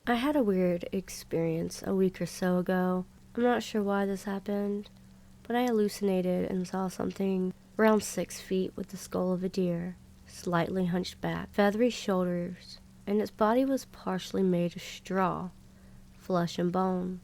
I had a weird experience a week or so ago. I'm not sure why this happened, but I hallucinated and saw something around 6 feet with the skull of a deer, slightly hunched back, feathery shoulders, and its body was partially made of straw, flesh and bone.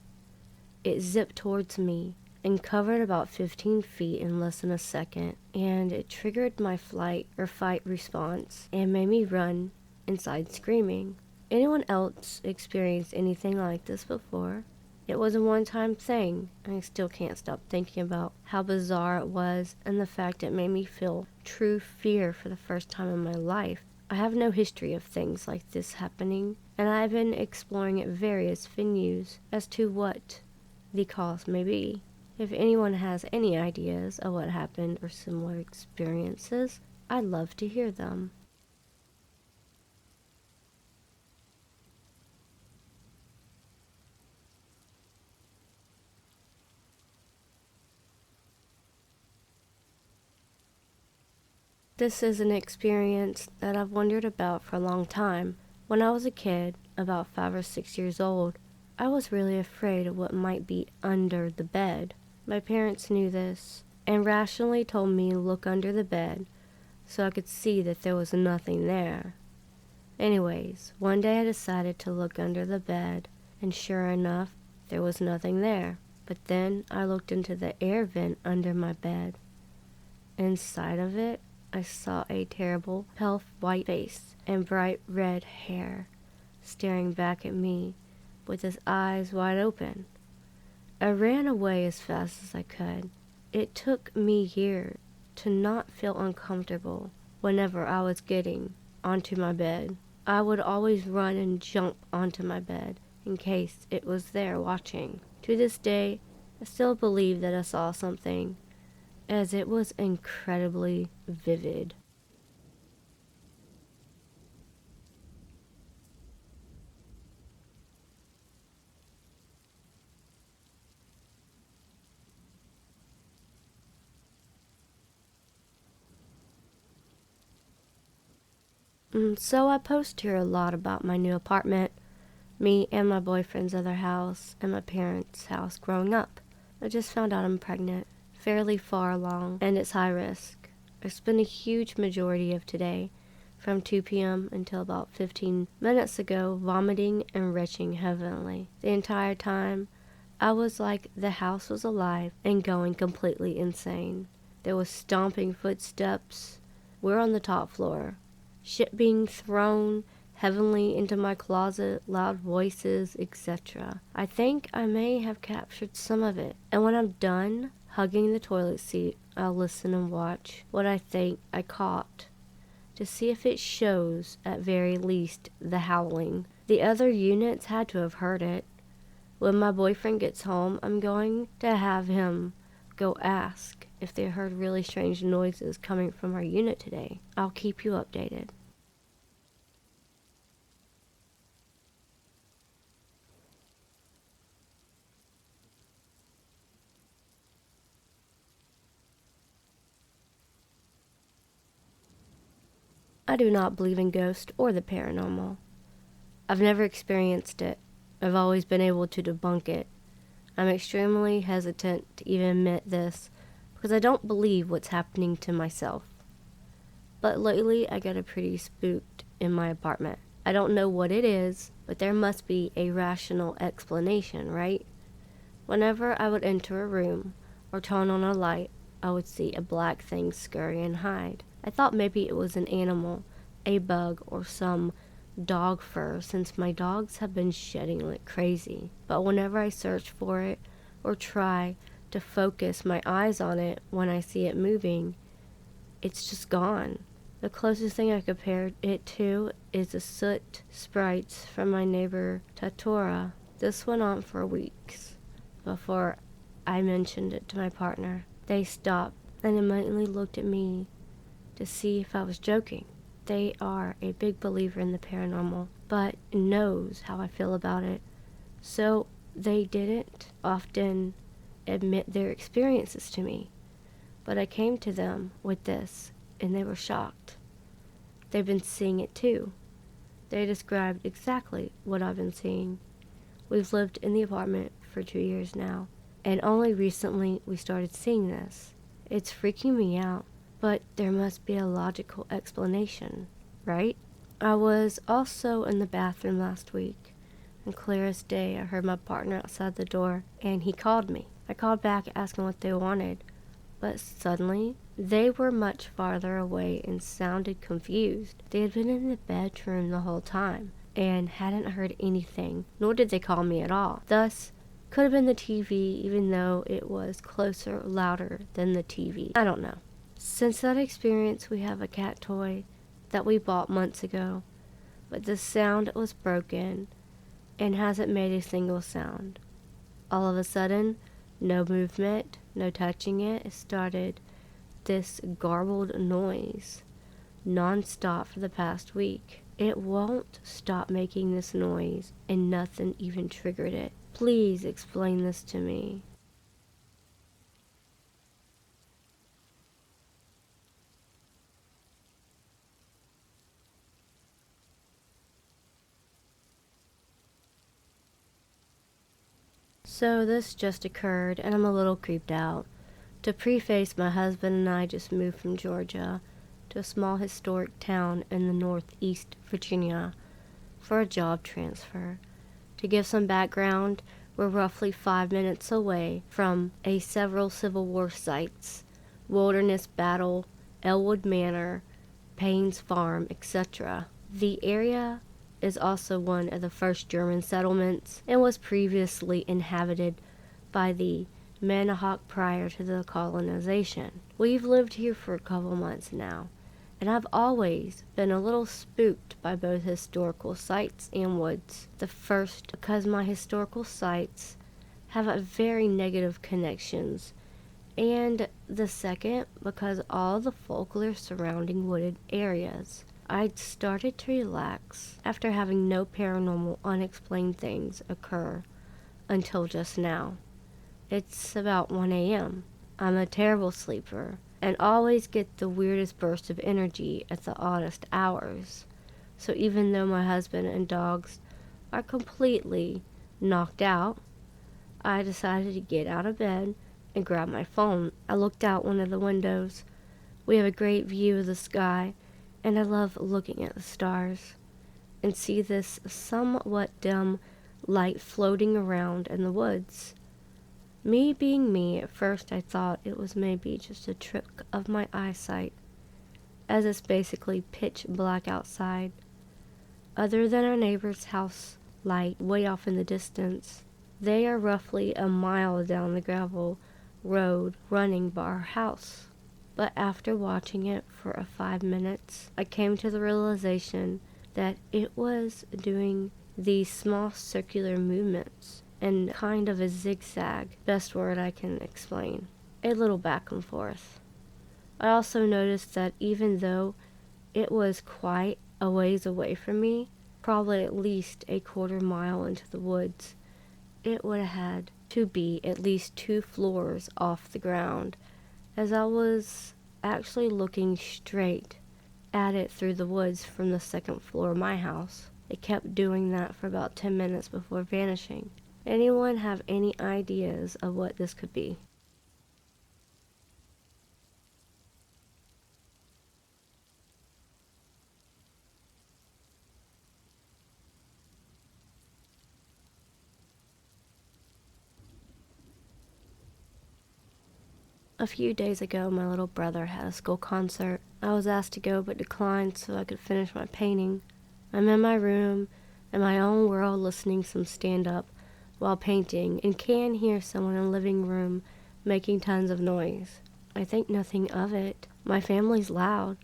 It zipped towards me and covered about 15 feet in less than a second, and it triggered my flight or fight response and made me run inside screaming. Anyone else experienced anything like this before? It was a one-time thing, and I still can't stop thinking about how bizarre it was and the fact it made me feel true fear for the first time in my life. I have no history of things like this happening, and I've been exploring at various venues as to what the cause may be. If anyone has any ideas of what happened or similar experiences, I'd love to hear them. This is an experience that I've wondered about for a long time. When I was a kid, about 5 or 6 years old, I was really afraid of what might be under the bed. My parents knew this and rationally told me to look under the bed so I could see that there was nothing there. Anyways, one day I decided to look under the bed, and sure enough, there was nothing there. But then I looked into the air vent under my bed. Inside of it, I saw a terrible, pale white face and bright red hair staring back at me with his eyes wide open. I ran away as fast as I could. It took me years to not feel uncomfortable whenever I was getting onto my bed. I would always run and jump onto my bed in case it was there watching. To this day, I still believe that I saw something, as it was incredibly vivid. So I post here a lot about my new apartment, me and my boyfriend's other house, and my parents' house growing up. I just found out I'm pregnant, fairly far along, and it's high risk. I spent a huge majority of today, from 2 p.m. until about 15 minutes ago, vomiting and retching heavily. The entire time, I was like the house was alive and going completely insane. There was stomping footsteps. We're on the top floor. Shit being thrown heavily into my closet, loud voices, etc. I think I may have captured some of it, and when I'm done hugging the toilet seat, I'll listen and watch what I think I caught to see if it shows, at very least, the howling. The other units had to have heard it. When my boyfriend gets home, I'm going to have him go ask if they heard really strange noises coming from our unit today. I'll keep you updated. I do not believe in ghosts or the paranormal. I've never experienced it. I've always been able to debunk it. I'm extremely hesitant to even admit this because I don't believe what's happening to myself. But lately I got pretty spooked in my apartment. I don't know what it is, but there must be a rational explanation, right? Whenever I would enter a room or turn on a light, I would see a black thing scurry and hide. I thought maybe it was an animal, a bug, or some dog fur, since my dogs have been shedding like crazy. But whenever I search for it or try to focus my eyes on it when I see it moving, it's just gone. The closest thing I compare it to is the soot sprites from my neighbor Tatora. This went on for weeks before I mentioned it to my partner. They stopped and immediately looked at me to see if I was joking. They are a big believer in the paranormal, but knows how I feel about it. So they didn't often admit their experiences to me. But I came to them with this, and they were shocked. They've been seeing it too. They described exactly what I've been seeing. We've lived in the apartment for 2 years now, and only recently we started seeing this. It's freaking me out, but there must be a logical explanation, right? I was also in the bathroom last week, and clear as day I heard my partner outside the door, and he called me. I called back asking what they wanted, but suddenly they were much farther away and sounded confused. They had been in the bedroom the whole time and hadn't heard anything, nor did they call me at all. Thus, could have been the TV, even though it was closer, louder than the TV. I don't know. Since that experience, we have a cat toy that we bought months ago, but the sound was broken and hasn't made a single sound. All of a sudden, no movement, no touching it. It started this garbled noise non-stop for the past week. It won't stop making this noise, and nothing even triggered it. Please explain this to me. So this just occurred, and I'm a little creeped out. To preface, my husband and I just moved from Georgia to a small historic town in the northeast Virginia for a job transfer. To give some background, we're roughly 5 minutes away from several Civil War sites, Wilderness Battle, Elwood Manor, Payne's Farm, etc. The area is also one of the first German settlements and was previously inhabited by the Manahoac prior to the colonization. We've lived here for a couple months now, and I've always been a little spooked by both historical sites and woods. The first, because my historical sites have a very negative connections, and the second, because all the folklore surrounding wooded areas. I'd started to relax after having no paranormal unexplained things occur until just now. It's about 1 a.m. I'm a terrible sleeper and always get the weirdest burst of energy at the oddest hours. So even though my husband and dogs are completely knocked out, I decided to get out of bed and grab my phone. I looked out one of the windows. We have a great view of the sky, and I love looking at the stars and see this somewhat dim light floating around in the woods. Me being me, at first I thought it was maybe just a trick of my eyesight, as it's basically pitch black outside, other than our neighbor's house light way off in the distance. They are roughly a mile down the gravel road running by our house. But after watching it for 5 minutes, I came to the realization that it was doing these small circular movements and kind of a zigzag, best word I can explain, a little back and forth. I also noticed that even though it was quite a ways away from me, probably at least a quarter mile into the woods, it would have had to be at least 2 floors off the ground, as I was actually looking straight at it through the woods from the 2nd floor of my house. It kept doing that for about 10 minutes before vanishing. Anyone have any ideas of what this could be? A few days ago, my little brother had a school concert. I was asked to go but declined so I could finish my painting. I'm in my room, in my own world, listening some stand-up while painting, and can hear someone in the living room making tons of noise. I think nothing of it. My family's loud.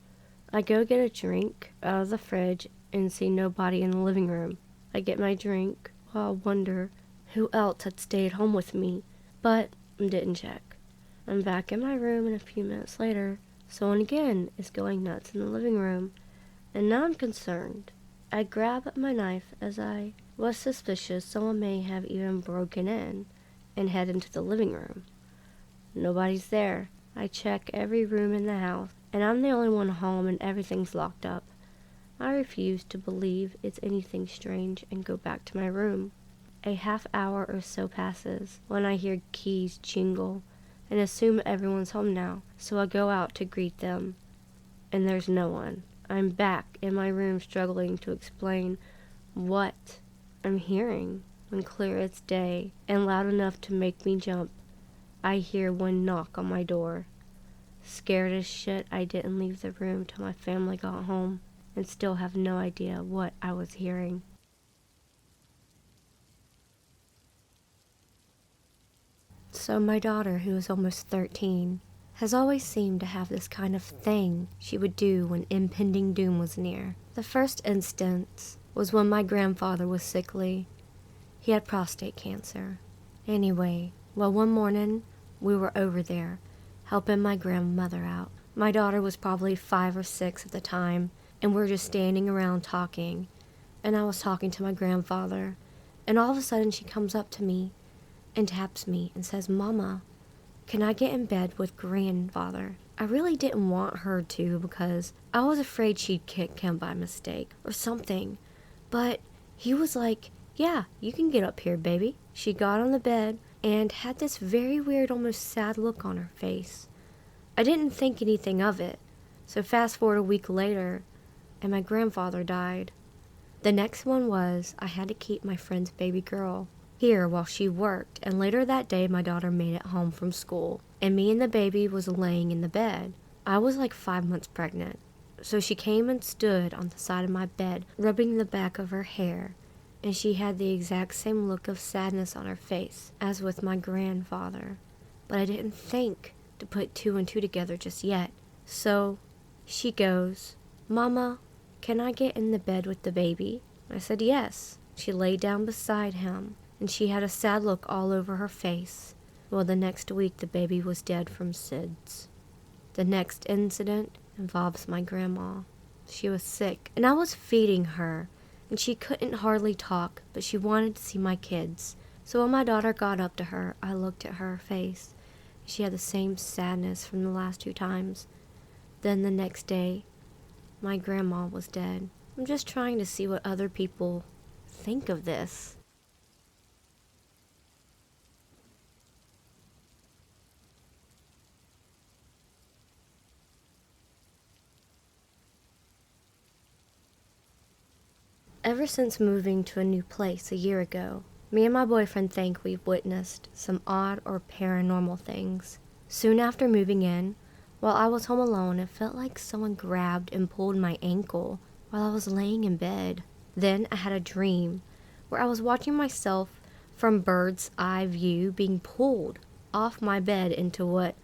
I go get a drink out of the fridge and see nobody in the living room. I get my drink while I wonder who else had stayed home with me, but didn't check. I'm back in my room, and a few minutes later, someone again is going nuts in the living room, and now I'm concerned. I grab my knife as I was suspicious someone may have even broken in, and head into the living room. Nobody's there. I check every room in the house, and I'm the only one home and everything's locked up. I refuse to believe it's anything strange and go back to my room. A half hour or so passes when I hear keys jingle and assume everyone's home now, so I go out to greet them, and there's no one. I'm back in my room struggling to explain what I'm hearing when clear as day and loud enough to make me jump. I hear one knock on my door. Scared as shit, I didn't leave the room till my family got home and still have no idea what I was hearing. So my daughter, who is almost 13, has always seemed to have this kind of thing she would do when impending doom was near. The first instance was when my grandfather was sickly. He had prostate cancer. Anyway, well, one morning we were over there helping my grandmother out. My daughter was probably 5 or 6 at the time, and we're just standing around talking, and I was talking to my grandfather, and all of a sudden she comes up to me and taps me and says, "Mama, can I get in bed with grandfather?" I really didn't want her to because I was afraid she'd kick him by mistake or something, but he was like, "Yeah, you can get up here, baby." She got on the bed and had this very weird, almost sad look on her face. I didn't think anything of it, so fast forward a week later, and my grandfather died. The next one was I had to keep my friend's baby girl here while she worked, and later that day my daughter made it home from school, and me and the baby was laying in the bed. I was like 5 months pregnant, so she came and stood on the side of my bed, rubbing the back of her hair, and she had the exact same look of sadness on her face as with my grandfather, but I didn't think to put 2 and 2 together just yet. So she goes, "Mama, can I get in the bed with the baby?" I said yes. She lay down beside him, and she had a sad look all over her face. Well, the next week the baby was dead from SIDS. The next incident involves my grandma. She was sick, and I was feeding her, and she couldn't hardly talk, but she wanted to see my kids. So when my daughter got up to her, I looked at her face. She had the same sadness from the last 2 times. Then the next day, my grandma was dead. I'm just trying to see what other people think of this. Ever since moving to a new place a year ago, me and my boyfriend think we've witnessed some odd or paranormal things. Soon after moving in, while I was home alone, it felt like someone grabbed and pulled my ankle while I was laying in bed. Then I had a dream where I was watching myself from bird's eye view being pulled off my bed into what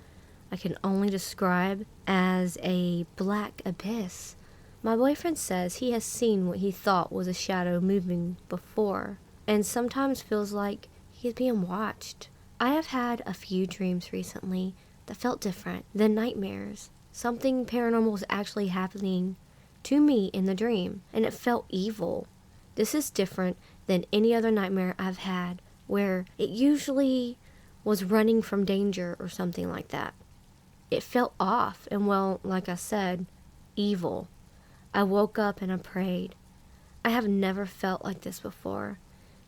I can only describe as a black abyss. My boyfriend says he has seen what he thought was a shadow moving before, and sometimes feels like he is being watched. I have had a few dreams recently that felt different than nightmares. Something paranormal was actually happening to me in the dream, and it felt evil. This is different than any other nightmare I've had, where it usually was running from danger or something like that. It felt off, and well, like I said, evil. I woke up and I prayed. I have never felt like this before.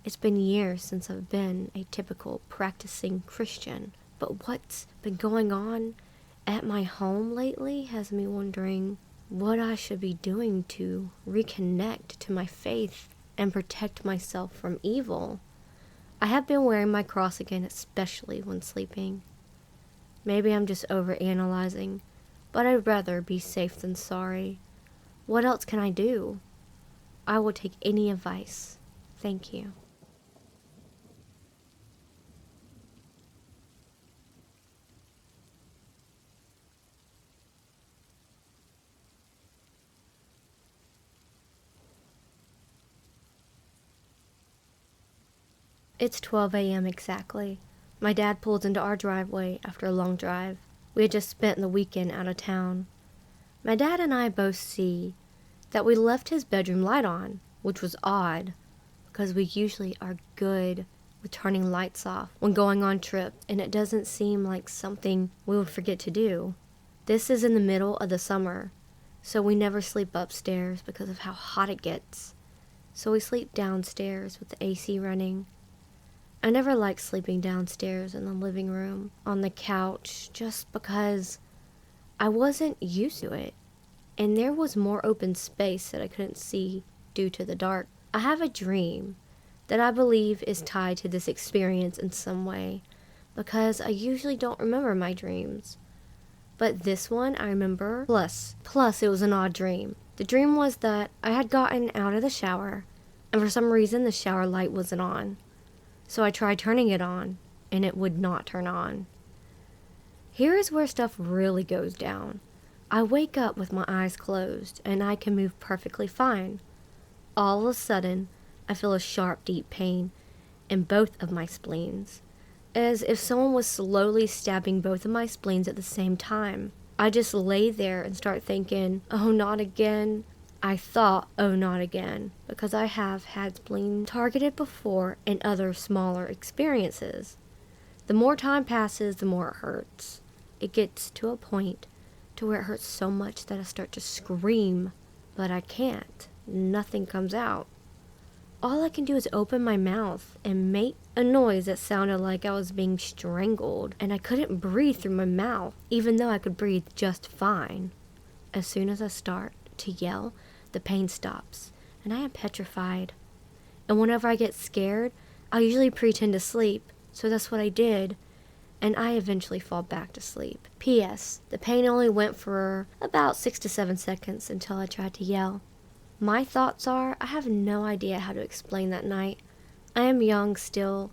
It's been years since I've been a typical practicing Christian, but what's been going on at my home lately has me wondering what I should be doing to reconnect to my faith and protect myself from evil. I have been wearing my cross again, especially when sleeping. Maybe I'm just overanalyzing, but I'd rather be safe than sorry. What else can I do? I will take any advice. Thank you. It's 12 a.m. exactly. My dad pulls into our driveway after a long drive. We had just spent the weekend out of town. My dad and I both see that we left his bedroom light on, which was odd, because we usually are good with turning lights off when going on trips, and it doesn't seem like something we would forget to do. This is in the middle of the summer, So we never sleep upstairs because of how hot it gets. So we sleep downstairs with the AC running. I never liked sleeping downstairs in the living room on the couch just because I wasn't used to it. And there was more open space that I couldn't see due to the dark. I have a dream that I believe is tied to this experience in some way, because I usually don't remember my dreams. But this one I remember, plus it was an odd dream. The dream was that I had gotten out of the shower, and for some reason the shower light wasn't on. So I tried turning it on, and it would not turn on. Here is where stuff really goes down. I wake up with my eyes closed, and I can move perfectly fine. All of a sudden, I feel a sharp, deep pain in both of my spleens, as if someone was slowly stabbing both of my spleens at the same time. I just lay there and start thinking, oh, not again. I thought, oh, not again, because I have had spleen targeted before in other smaller experiences. The more time passes, the more it hurts. It gets to a point to where it hurts so much that I start to scream, but I can't. Nothing comes out. All I can do is open my mouth and make a noise that sounded like I was being strangled, and I couldn't breathe through my mouth, even though I could breathe just fine. As soon as I start to yell, the pain stops, and I am petrified. And whenever I get scared, I usually pretend to sleep, so that's what I did, and I eventually fall back to sleep. P.S. The pain only went for about 6 to 7 seconds until I tried to yell. My thoughts are, I have no idea how to explain that night. I am young still,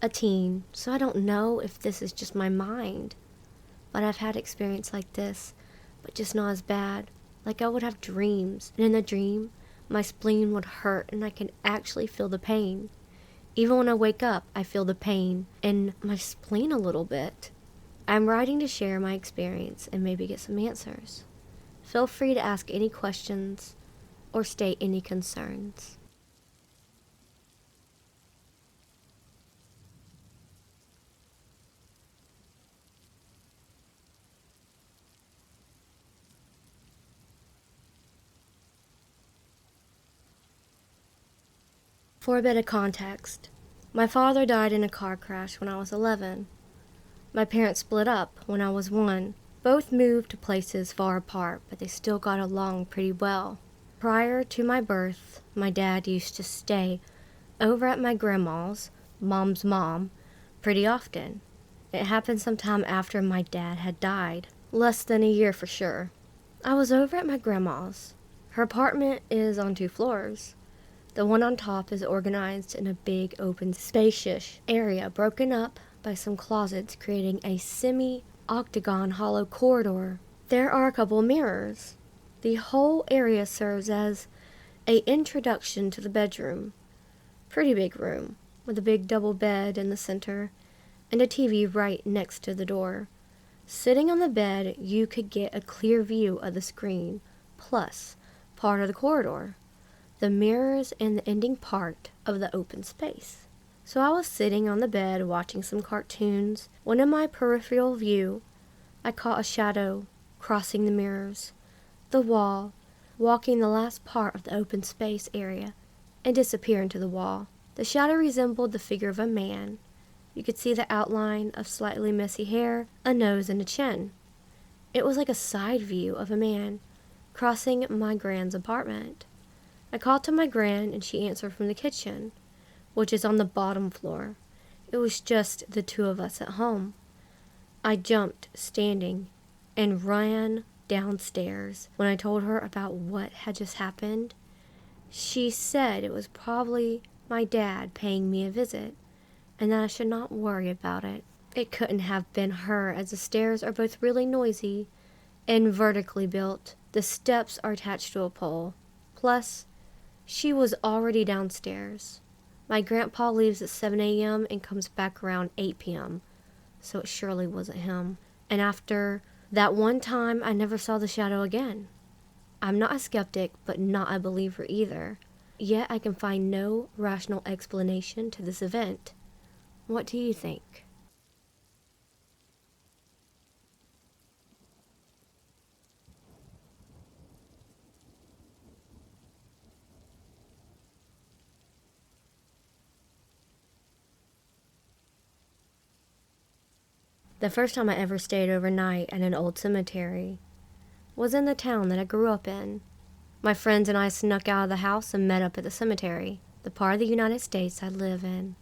a teen, so I don't know if this is just my mind. But I've had experience like this, but just not as bad. Like I would have dreams, and in the dream, my spleen would hurt and I can actually feel the pain. Even when I wake up, I feel the pain in my spleen a little bit. I'm writing to share my experience and maybe get some answers. Feel free to ask any questions or state any concerns. For a bit of context, my father died in a car crash when I was 11. My parents split up when I was 1. Both moved to places far apart, but they still got along pretty well. Prior to my birth, my dad used to stay over at my grandma's, mom's mom, pretty often. It happened sometime after my dad had died, less than a year for sure. I was over at my grandma's. Her apartment is on 2 floors. The one on top is organized in a big, open, spacious area broken up by some closets, creating a semi-octagon hollow corridor. There are a couple of mirrors. The whole area serves as an introduction to the bedroom. Pretty big room, with a big double bed in the center, and a TV right next to the door. Sitting on the bed, you could get a clear view of the screen, plus part of the corridor, the mirrors, and the ending part of the open space. So I was sitting on the bed watching some cartoons when in my peripheral view, I caught a shadow crossing the mirrors, the wall, walking the last part of the open space area, and disappear into the wall. The shadow resembled the figure of a man. You could see the outline of slightly messy hair, a nose, and a chin. It was like a side view of a man crossing my grand's apartment. I called to my gran, and she answered from the kitchen, which is on the bottom floor. It was just the 2 of us at home. I jumped, standing, and ran downstairs. When I told her about what had just happened, she said it was probably my dad paying me a visit, and that I should not worry about it. It couldn't have been her, as the stairs are both really noisy and vertically built. The steps are attached to a pole. Plus, she was already downstairs. My grandpa leaves at 7 a.m. and comes back around 8 p.m., so it surely wasn't him. And after that one time, I never saw the shadow again. I'm not a skeptic, but not a believer either. Yet I can find no rational explanation to this event. What do you think? The first time I ever stayed overnight at an old cemetery was in the town that I grew up in. My friends and I snuck out of the house and met up at the cemetery. The part of the United States I live in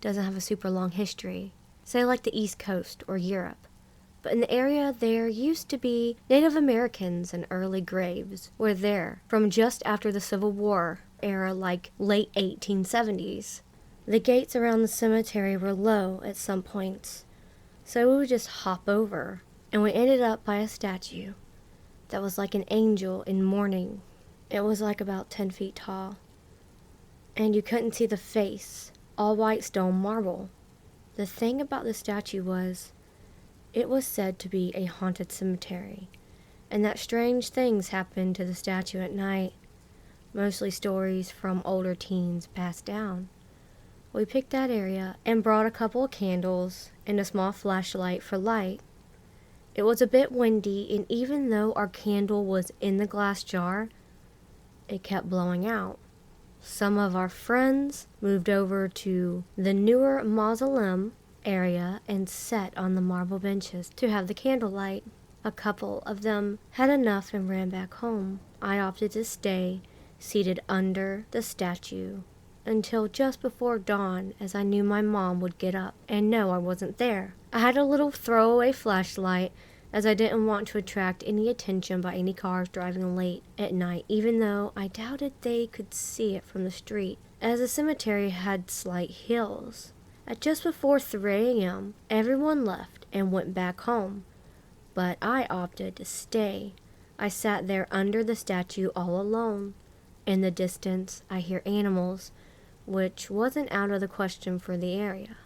doesn't have a super long history, say like the East Coast or Europe. But in the area there used to be Native Americans, and early graves were there from just after the Civil War era, like late 1870s. The gates around the cemetery were low at some points, so we would just hop over, and we ended up by a statue that was like an angel in mourning. It was like about 10 feet tall, and you couldn't see the face, all white stone marble. The thing about the statue was, it was said to be a haunted cemetery, and that strange things happened to the statue at night, mostly stories from older teens passed down. We picked that area and brought a couple of candles and a small flashlight for light. It was a bit windy, and even though our candle was in the glass jar, it kept blowing out. Some of our friends moved over to the newer mausoleum area and sat on the marble benches to have the candlelight. A couple of them had enough and ran back home. I opted to stay seated under the statue until just before dawn, as I knew my mom would get up and know I wasn't there. I had a little throwaway flashlight, as I didn't want to attract any attention by any cars driving late at night, even though I doubted they could see it from the street, as the cemetery had slight hills. At just before 3 a.m., everyone left and went back home, but I opted to stay. I sat there under the statue all alone. In the distance, I hear animals, which wasn't out of the question for the area.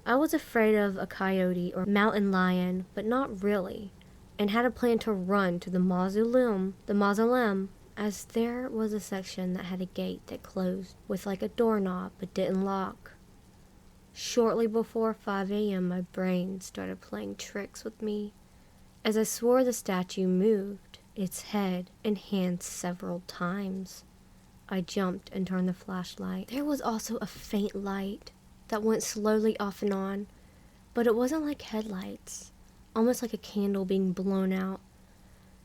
I was afraid of a coyote or mountain lion, but not really, and had a plan to run to the mausoleum, as there was a section that had a gate that closed with like a doorknob but didn't lock. Shortly before 5 a.m., my brain started playing tricks with me, as I swore the statue moved its head and hands several times. I jumped and turned the flashlight. There was also a faint light that went slowly off and on, but it wasn't like headlights, almost like a candle being blown out.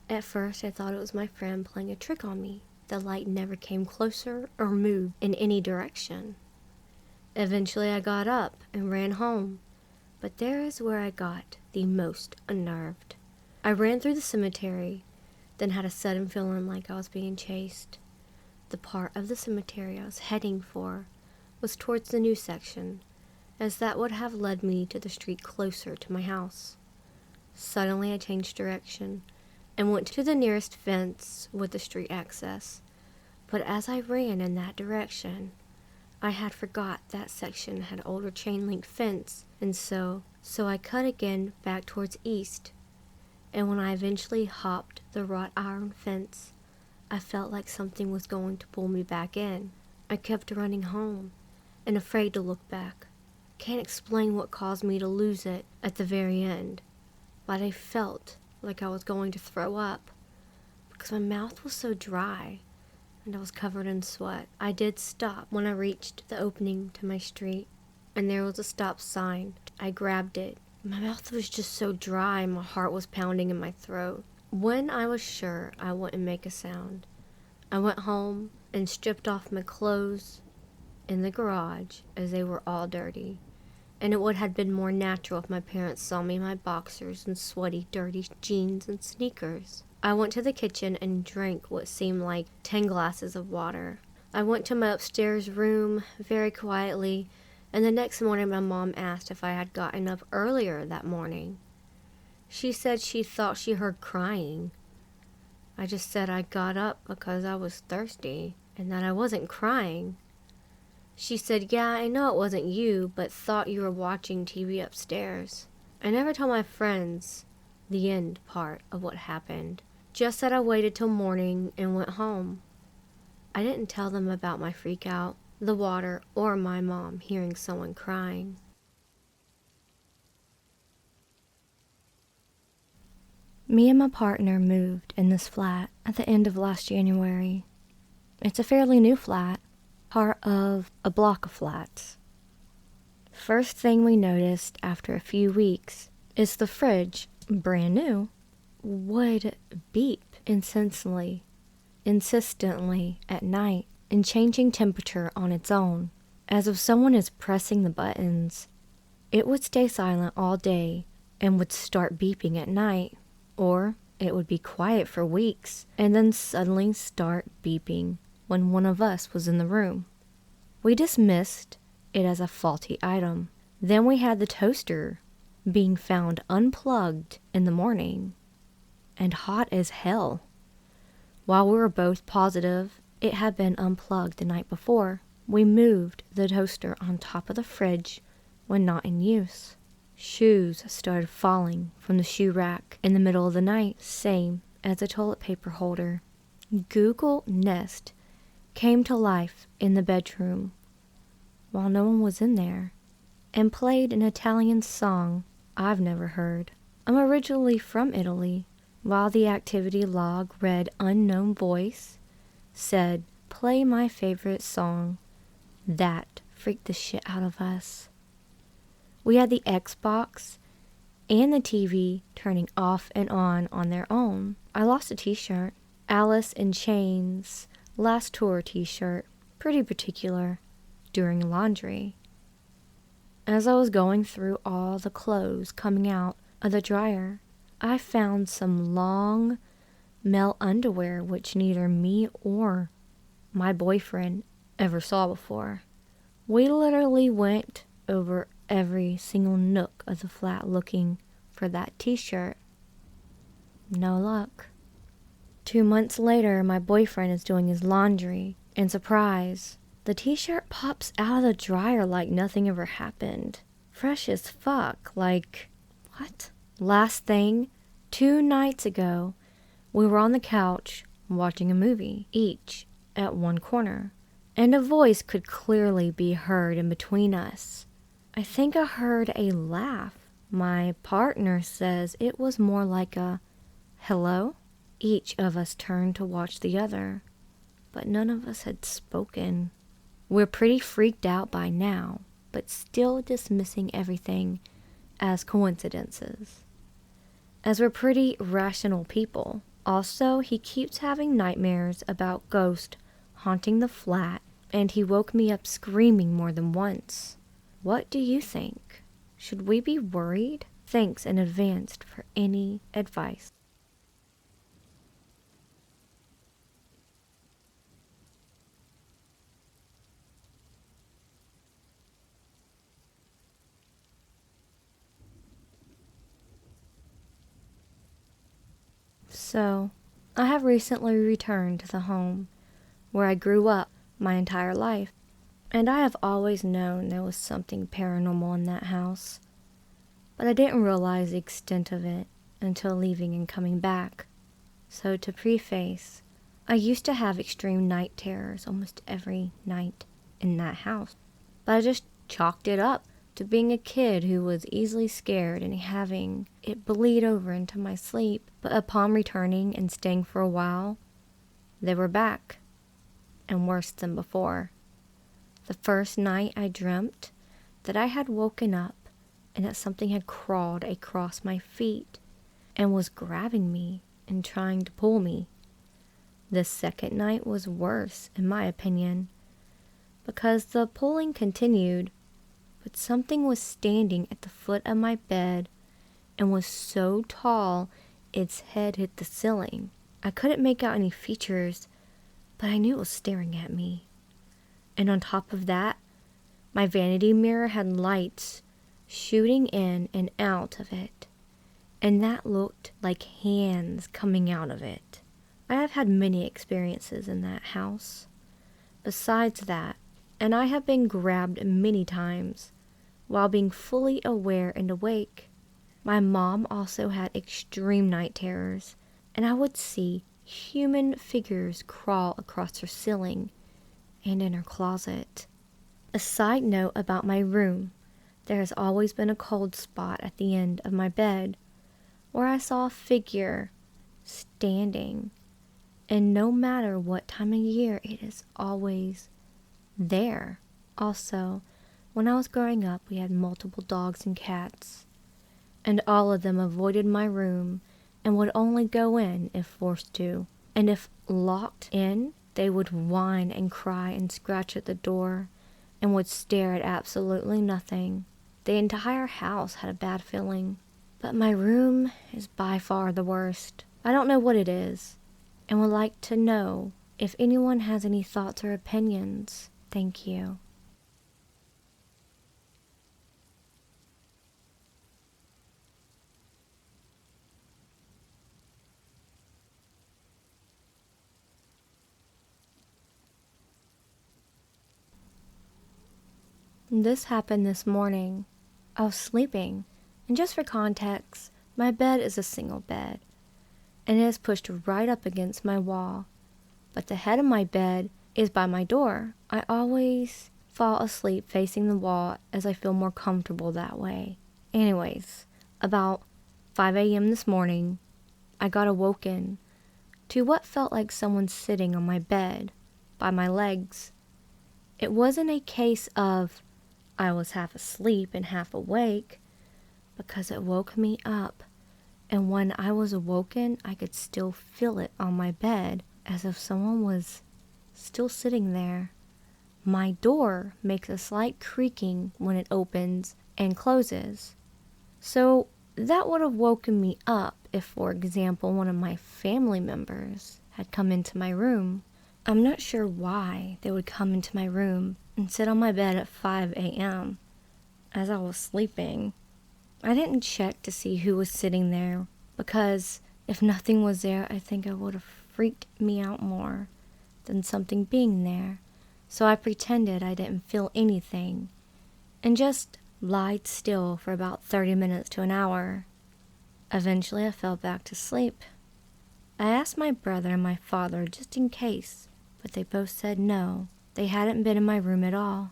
At first, I thought it was my friend playing a trick on me. The light never came closer or moved in any direction. Eventually, I got up and ran home, but there is where I got the most unnerved. I ran through the cemetery, then had a sudden feeling like I was being chased. The part of the cemetery I was heading for was towards the new section, as that would have led me to the street closer to my house. Suddenly I changed direction and went to the nearest fence with the street access, but as I ran in that direction, I had forgot that section had older chain-link fence, and so I cut again back towards east, and when I eventually hopped the wrought iron fence, I felt like something was going to pull me back in. I kept running home, and afraid to look back. Can't explain what caused me to lose it at the very end, but I felt like I was going to throw up, because my mouth was so dry, and I was covered in sweat. I did stop when I reached the opening to my street, and there was a stop sign. I grabbed it. My mouth was just so dry, my heart was pounding in my throat. When I was sure I wouldn't make a sound, I went home and stripped off my clothes in the garage, as they were all dirty, and it would have been more natural if my parents saw me in my boxers and sweaty, dirty jeans and sneakers. I went to the kitchen and drank what seemed like 10 glasses of water. I went to my upstairs room very quietly, and the next morning my mom asked if I had gotten up earlier that morning. She said she thought she heard crying. I just said I got up because I was thirsty and that I wasn't crying. She said, yeah, I know it wasn't you, but thought you were watching TV upstairs. I never told my friends the end part of what happened, just that I waited till morning and went home. I didn't tell them about my freak out, the water, or my mom hearing someone crying. Me and my partner moved in this flat at the end of last January. It's a fairly new flat, part of a block of flats. First thing we noticed after a few weeks is the fridge, brand new, would beep insistently at night and changing temperature on its own, as if someone is pressing the buttons. It would stay silent all day and would start beeping at night, or it would be quiet for weeks and then suddenly start beeping when one of us was in the room. We dismissed it as a faulty item. Then we had the toaster being found unplugged in the morning and hot as hell. While we were both positive it had been unplugged the night before, we moved the toaster on top of the fridge when not in use. Shoes started falling from the shoe rack in the middle of the night, same as the toilet paper holder. Google Nest came to life in the bedroom while no one was in there and played an Italian song I've never heard. I'm originally from Italy. While the activity log read unknown voice, said, play my favorite song. That freaked the shit out of us. We had the Xbox and the TV turning off and on their own. I lost a t-shirt. Alice in Chains' Last Tour t-shirt. Pretty particular during laundry. As I was going through all the clothes coming out of the dryer, I found some long male underwear which neither me or my boyfriend ever saw before. We literally went over every single nook of the flat looking for that t-shirt. No luck. 2 months later, my boyfriend is doing his laundry, and surprise, the t-shirt pops out of the dryer like nothing ever happened. Fresh as fuck, like, what? Last thing, 2 nights ago, we were on the couch watching a movie, each at one corner, and a voice could clearly be heard in between us. I think I heard a laugh. My partner says it was more like a hello. Each of us turned to watch the other, but none of us had spoken. We're pretty freaked out by now, but still dismissing everything as coincidences, as we're pretty rational people. Also, he keeps having nightmares about ghosts haunting the flat, and he woke me up screaming more than once. What do you think? Should we be worried? Thanks in advance for any advice. So, I have recently returned to the home where I grew up my entire life, and I have always known there was something paranormal in that house, but I didn't realize the extent of it until leaving and coming back. So to preface, I used to have extreme night terrors almost every night in that house, but I just chalked it up to being a kid who was easily scared and having it bleed over into my sleep. But upon returning and staying for a while, they were back, and worse than before. The first night I dreamt that I had woken up and that something had crawled across my feet and was grabbing me and trying to pull me. The second night was worse, in my opinion, because the pulling continued, but something was standing at the foot of my bed and was so tall its head hit the ceiling. I couldn't make out any features, but I knew it was staring at me. And on top of that, my vanity mirror had lights shooting in and out of it, and that looked like hands coming out of it. I have had many experiences in that house besides that, and I have been grabbed many times while being fully aware and awake. My mom also had extreme night terrors, and I would see human figures crawl across her ceiling and in her closet. A side note about my room, there has always been a cold spot at the end of my bed where I saw a figure standing, and no matter what time of year, it is always there. Also, when I was growing up, we had multiple dogs and cats, and all of them avoided my room and would only go in if forced to. And if locked in, they would whine and cry and scratch at the door and would stare at absolutely nothing. The entire house had a bad feeling. But my room is by far the worst. I don't know what it is, and would like to know if anyone has any thoughts or opinions. Thank you. This happened this morning. I was sleeping, and just for context, my bed is a single bed, and it is pushed right up against my wall, but the head of my bed is by my door. I always fall asleep facing the wall as I feel more comfortable that way. Anyways, about 5 a.m. this morning, I got awoken to what felt like someone sitting on my bed by my legs. It wasn't a case of I was half asleep and half awake, because it woke me up, and when I was awoken, I could still feel it on my bed, as if someone was still sitting there. My door makes a slight creaking when it opens and closes, so that would have woken me up if, for example, one of my family members had come into my room. I'm not sure why they would come into my room and sit on my bed at 5 a.m. as I was sleeping. I didn't check to see who was sitting there, because if nothing was there, I think it would have freaked me out more than something being there. So I pretended I didn't feel anything and just lied still for about 30 minutes to an hour. Eventually I fell back to sleep. I asked my brother and my father just in case, but they both said no, they hadn't been in my room at all.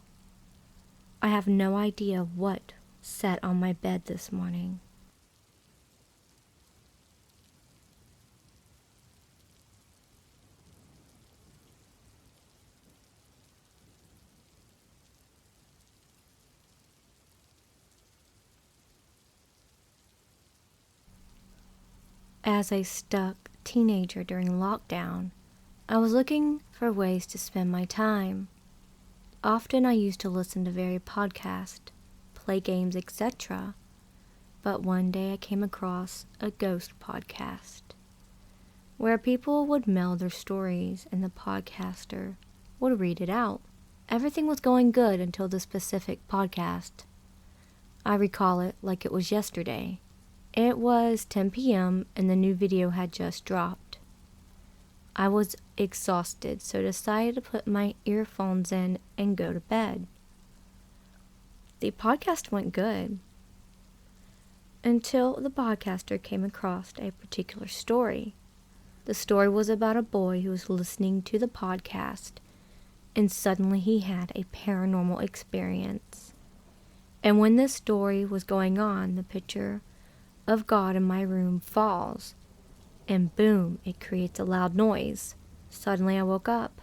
I have no idea what sat on my bed this morning. As a stuck teenager during lockdown, I was looking for ways to spend my time. Often I used to listen to various podcasts, play games, etc. But one day I came across a ghost podcast, where people would mail their stories and the podcaster would read it out. Everything was going good until the specific podcast. I recall it like it was yesterday. It was 10 p.m. and the new video had just dropped. I was exhausted, so decided to put my earphones in and go to bed. The podcast went good until the podcaster came across a particular story. The story was about a boy who was listening to the podcast, and suddenly he had a paranormal experience. And when this story was going on, the picture of God in my room falls, and boom, it creates a loud noise. Suddenly I woke up.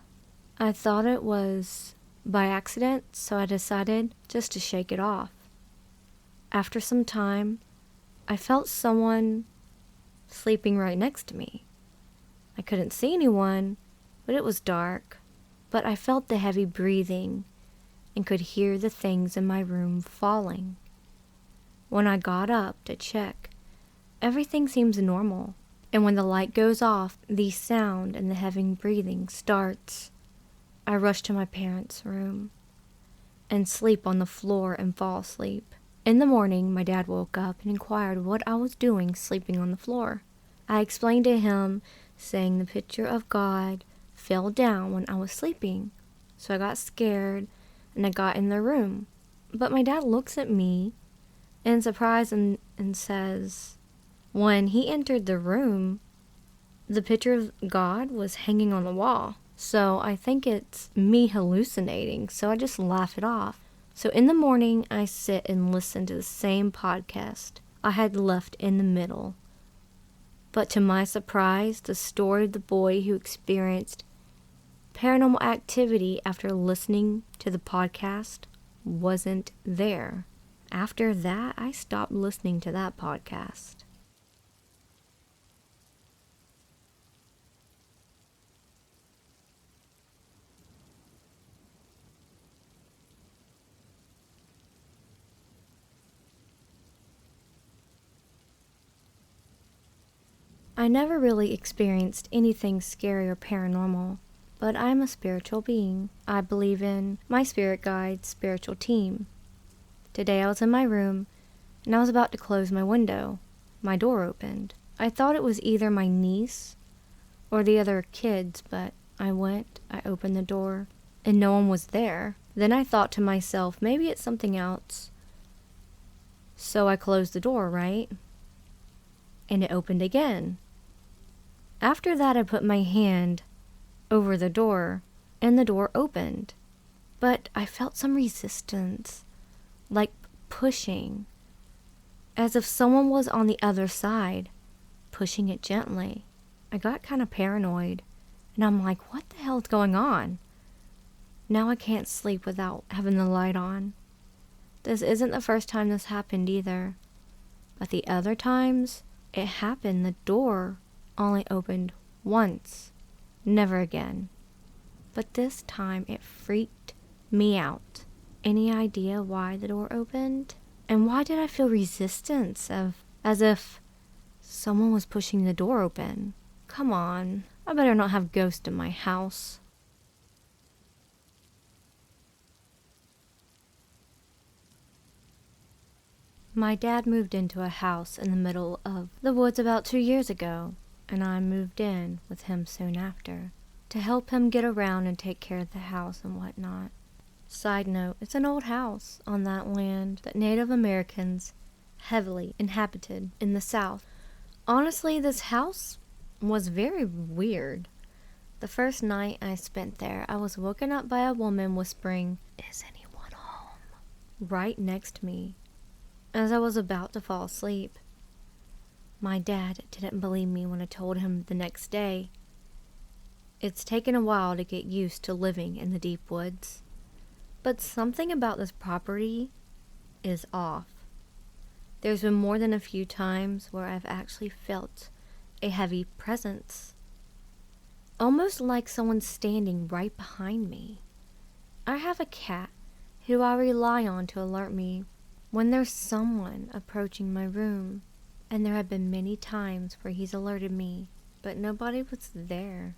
I thought it was by accident, so I decided just to shake it off. After some time, I felt someone sleeping right next to me. I couldn't see anyone, but it was dark. But I felt the heavy breathing and could hear the things in my room falling. When I got up to check, everything seems normal. And when the light goes off, the sound and the heavy breathing starts. I rush to my parents' room and sleep on the floor and fall asleep. In the morning, my dad woke up and inquired what I was doing sleeping on the floor. I explained to him, saying the picture of God fell down when I was sleeping. So I got scared and I got in the room. But my dad looks at me in surprise and says, when he entered the room, the picture of God was hanging on the wall. So I think it's me hallucinating, so I just laugh it off. So in the morning, I sit and listen to the same podcast I had left in the middle. But to my surprise, the story of the boy who experienced paranormal activity after listening to the podcast wasn't there. After that, I stopped listening to that podcast. I never really experienced anything scary or paranormal, but I'm a spiritual being. I believe in my spirit guide's spiritual team. Today I was in my room, and I was about to close my window. My door opened. I thought it was either my niece or the other kids, but I opened the door, and no one was there. Then I thought to myself, maybe it's something else. So I closed the door, right? And it opened again. After that, I put my hand over the door, and the door opened. But I felt some resistance, like pushing, as if someone was on the other side, pushing it gently. I got kind of paranoid, and I'm like, what the hell is going on? Now I can't sleep without having the light on. This isn't the first time this happened either, but the other times it happened, the door only opened once, never again. But this time it freaked me out. Any idea why the door opened? And why did I feel resistance as if someone was pushing the door open? Come on, I better not have ghosts in my house. My dad moved into a house in the middle of the woods about 2 years ago, and I moved in with him soon after to help him get around and take care of the house and whatnot. Side note, it's an old house on that land that Native Americans heavily inhabited in the South. Honestly, this house was very weird. The first night I spent there, I was woken up by a woman whispering, "Is anyone home?" right next to me as I was about to fall asleep. My dad didn't believe me when I told him the next day. It's taken a while to get used to living in the deep woods, but something about this property is off. There's been more than a few times where I've actually felt a heavy presence, almost like someone standing right behind me. I have a cat who I rely on to alert me when there's someone approaching my room, and there have been many times where he's alerted me, but nobody was there.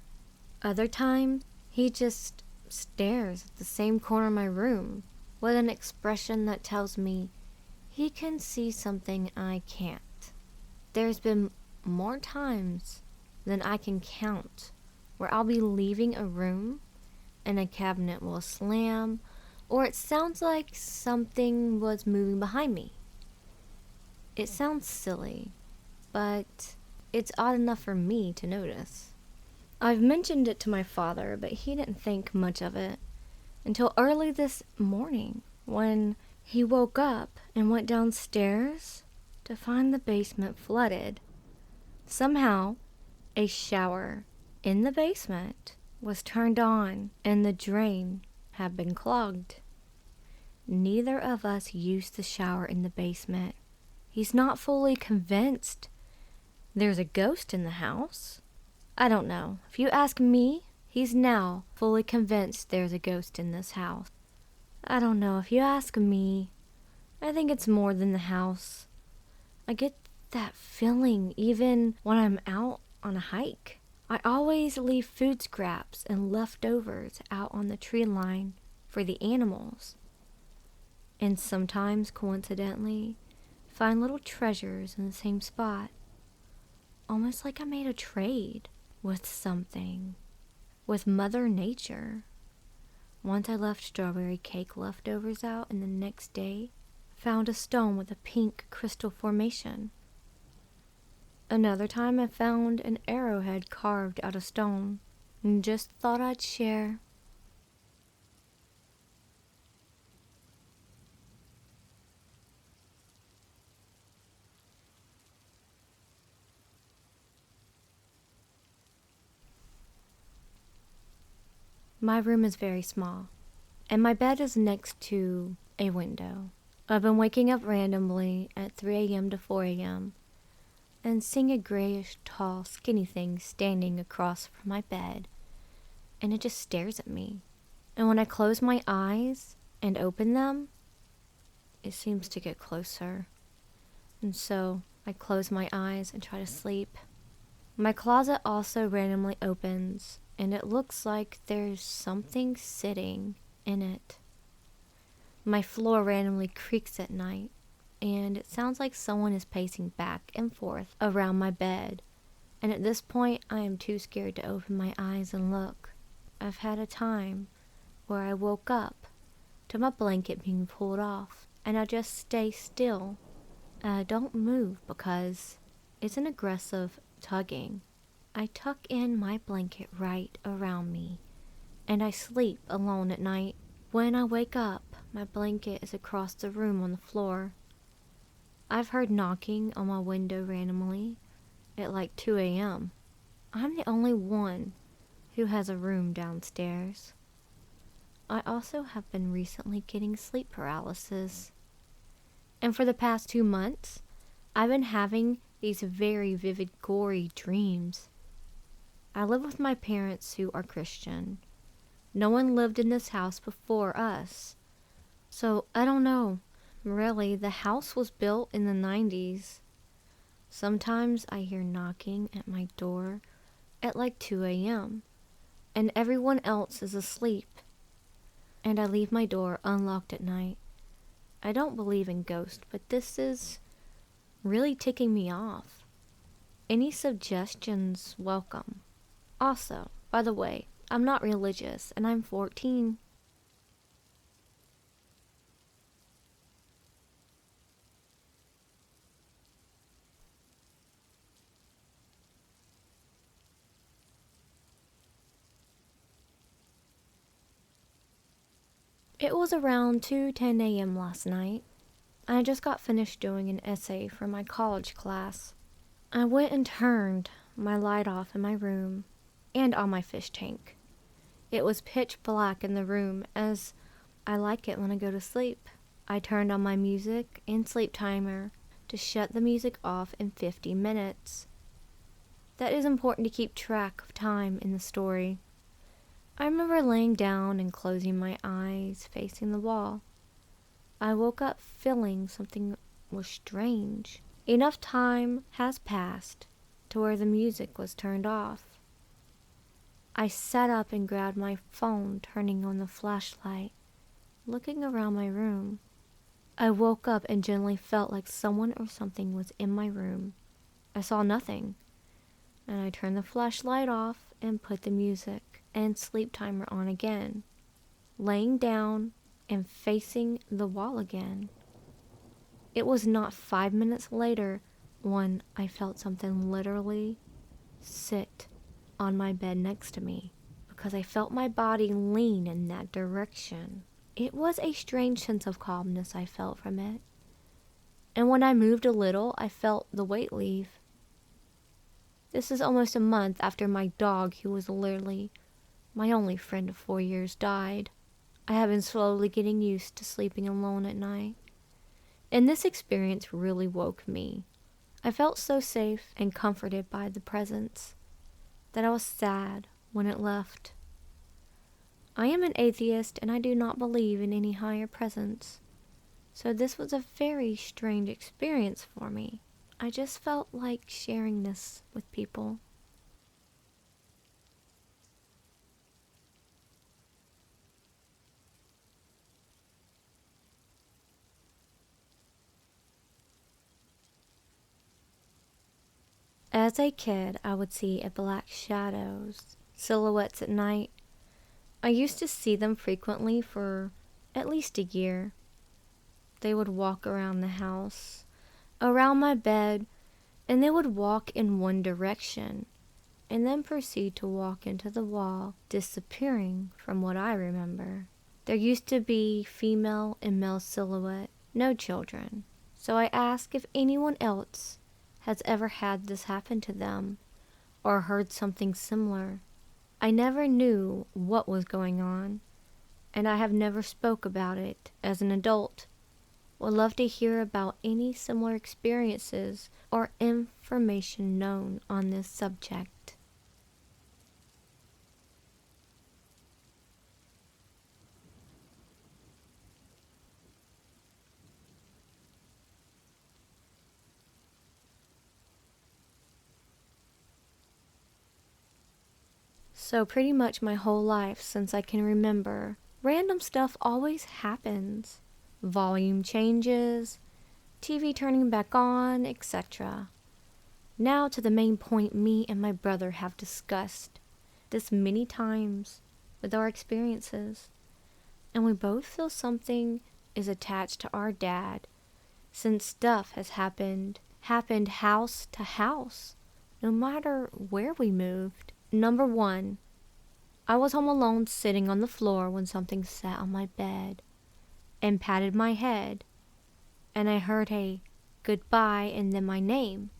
Other times, he just stares at the same corner of my room with an expression that tells me he can see something I can't. There's been more times than I can count where I'll be leaving a room and a cabinet will slam, or it sounds like something was moving behind me. It sounds silly, but it's odd enough for me to notice. I've mentioned it to my father, but he didn't think much of it until early this morning when he woke up and went downstairs to find the basement flooded. Somehow, a shower in the basement was turned on and the drain had been clogged. Neither of us used the shower in the basement. He's not fully convinced there's a ghost in the house. I don't know. If you ask me, he's now fully convinced there's a ghost in this house. I don't know. If you ask me, I think it's more than the house. I get that feeling even when I'm out on a hike. I always leave food scraps and leftovers out on the tree line for the animals. And sometimes, coincidentally, find little treasures in the same spot. Almost like I made a trade with something, with Mother Nature. Once I left strawberry cake leftovers out, and the next day found a stone with a pink crystal formation. Another time I found an arrowhead carved out of stone, and just thought I'd share. My room is very small, and my bed is next to a window. I've been waking up randomly at 3 a.m. to 4 a.m. and seeing a grayish, tall, skinny thing standing across from my bed, and it just stares at me. And when I close my eyes and open them, it seems to get closer. And so I close my eyes and try to sleep. My closet also randomly opens, and it looks like there's something sitting in it. My floor randomly creaks at night, and it sounds like someone is pacing back and forth around my bed. And at this point, I am too scared to open my eyes and look. I've had a time where I woke up to my blanket being pulled off, and I just stay still. I don't move because it's an aggressive tugging. I tuck in my blanket right around me, and I sleep alone at night. When I wake up, my blanket is across the room on the floor. I've heard knocking on my window randomly at like 2 a.m. I'm the only one who has a room downstairs. I also have been recently getting sleep paralysis. And for the past 2 months, I've been having these very vivid, gory dreams. I live with my parents who are Christian. No one lived in this house before us. So, I don't know. Really, the house was built in the 90s. Sometimes I hear knocking at my door at like 2 a.m. and everyone else is asleep. And I leave my door unlocked at night. I don't believe in ghosts, but this is really ticking me off. Any suggestions welcome. Also, by the way, I'm not religious and I'm 14. It was around 2:10 a.m. last night. I just got finished doing an essay for my college class. I went and turned my light off in my room and on my fish tank. It was pitch black in the room, as I like it when I go to sleep. I turned on my music and sleep timer to shut the music off in 50 minutes. That is important to keep track of time in the story. I remember laying down and closing my eyes, facing the wall. I woke up feeling something was strange. Enough time has passed to where the music was turned off. I sat up and grabbed my phone, turning on the flashlight, looking around my room. I woke up and generally felt like someone or something was in my room. I saw nothing, and I turned the flashlight off and put the music and sleep timer on again, laying down and facing the wall again. It was not 5 minutes later when I felt something literally sit on my bed next to me, because I felt my body lean in that direction. It was a strange sense of calmness I felt from it. And when I moved a little, I felt the weight leave. This is almost a month after my dog, who was literally my only friend of 4 years, died. I have been slowly getting used to sleeping alone at night. And this experience really woke me. I felt so safe and comforted by the presence that I was sad when it left. I am an atheist and I do not believe in any higher presence. So this was a very strange experience for me. I just felt like sharing this with people. As a kid, I would see black shadows, silhouettes at night. I used to see them frequently for at least a year. They would walk around the house, around my bed, and they would walk in one direction, and then proceed to walk into the wall, disappearing from what I remember. There used to be female and male silhouette, no children. So I asked if anyone else has ever had this happen to them, or heard something similar. I never knew what was going on, and I have never spoke about it as an adult. Would love to hear about any similar experiences or information known on this subject. So pretty much my whole life since I can remember, random stuff always happens. Volume changes, TV turning back on, etc. Now to the main point me and my brother have discussed this many times with our experiences. And we both feel something is attached to our dad since stuff has happened house to house, no matter where we moved. Number 1, I was home alone sitting on the floor when something sat on my bed and patted my head, and I heard a goodbye and then my name.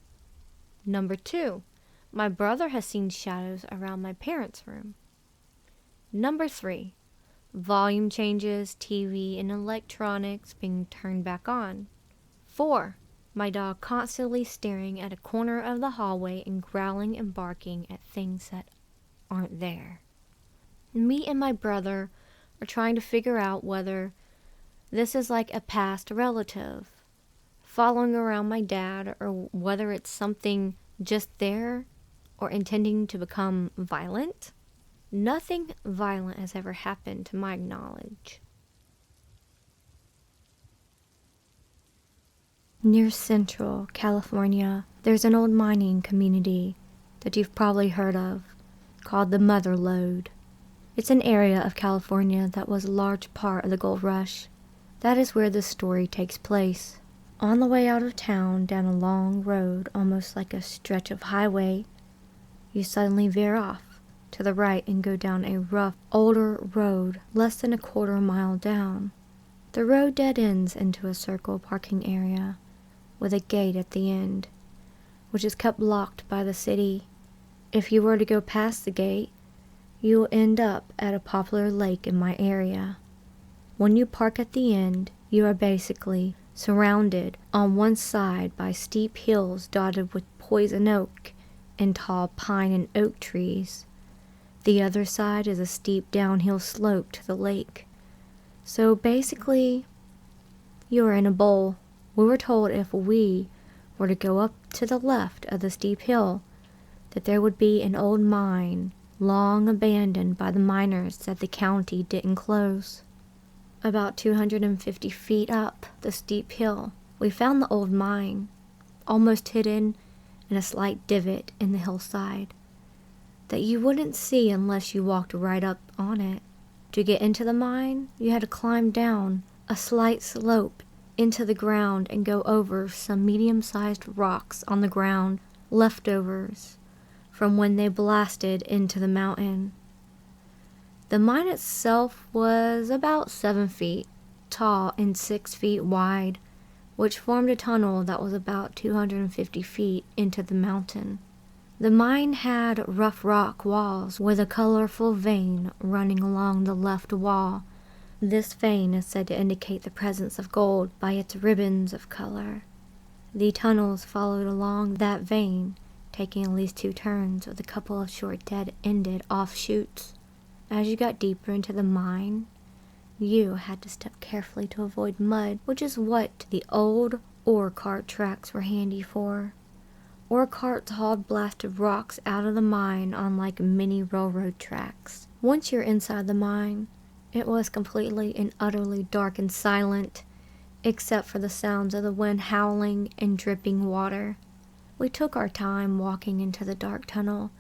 Number 2, my brother has seen shadows around my parents' room. Number 3, volume changes, TV and electronics being turned back on. 4, my dog constantly staring at a corner of the hallway and growling and barking at things that aren't there. Me and my brother are trying to figure out whether this is like a past relative following around my dad, or whether it's something just there or intending to become violent. Nothing violent has ever happened to my knowledge. Near Central California, there's an old mining community that you've probably heard of called the Mother Lode. It's an area of California that was a large part of the gold rush. That is where this story takes place. On the way out of town, down a long road, almost like a stretch of highway, you suddenly veer off to the right and go down a rough, older road less than a quarter mile down. The road dead ends into a circle parking area with a gate at the end, which is kept locked by the city. If you were to go past the gate, you will end up at a popular lake in my area. When you park at the end, you are basically surrounded on one side by steep hills dotted with poison oak and tall pine and oak trees. The other side is a steep downhill slope to the lake. So basically, you are in a bowl. We were told if we were to go up to the left of the steep hill, that there would be an old mine, long abandoned by the miners that the county didn't close. About 250 feet up the steep hill, we found the old mine, almost hidden in a slight divot in the hillside that you wouldn't see unless you walked right up on it. To get into the mine, you had to climb down a slight slope into the ground and go over some medium-sized rocks on the ground, leftovers from when they blasted into the mountain. The mine itself was about 7 feet tall and 6 feet wide, which formed a tunnel that was about 250 feet into the mountain. The mine had rough rock walls with a colorful vein running along the left wall. This vein is said to indicate the presence of gold by its ribbons of color. The tunnels followed along that vein, taking at least 2 turns with a couple of short dead-ended offshoots. As you got deeper into the mine, you had to step carefully to avoid mud, which is what the old ore cart tracks were handy for. Ore carts hauled blasted rocks out of the mine on like mini railroad tracks. Once you're inside the mine, it was completely and utterly dark and silent, except for the sounds of the wind howling and dripping water. We took our time walking into the dark tunnel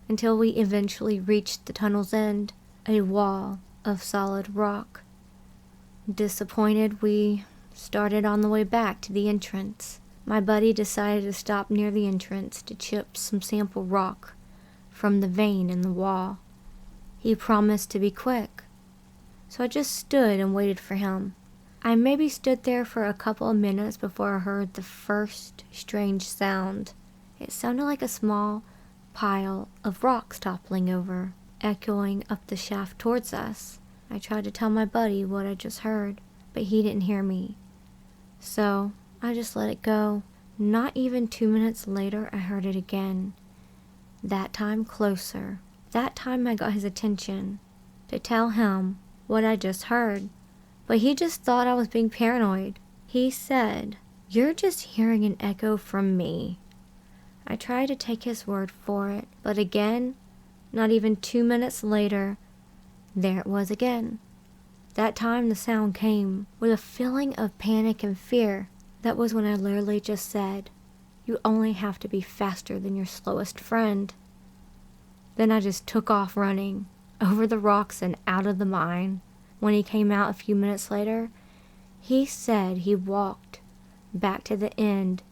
until we eventually reached the tunnel's end, a wall of solid rock. Disappointed, we started on the way back to the entrance. My buddy decided to stop near the entrance to chip some sample rock from the vein in the wall. He promised to be quick, so I just stood and waited for him. I maybe stood there for a couple of minutes before I heard the first strange sound. It sounded like a small pile of rocks toppling over, echoing up the shaft towards us. I tried to tell my buddy what I just heard, but he didn't hear me. So I just let it go. Not even 2 minutes later, I heard it again. That time closer. That time I got his attention to tell him what I just heard. But he just thought I was being paranoid. He said, "You're just hearing an echo from me." I tried to take his word for it, but again, not even 2 minutes later, there it was again. That time the sound came with a feeling of panic and fear. That was when I literally just said, "You only have to be faster than your slowest friend." Then I just took off running over the rocks and out of the mine. When he came out a few minutes later, he said he walked back to the end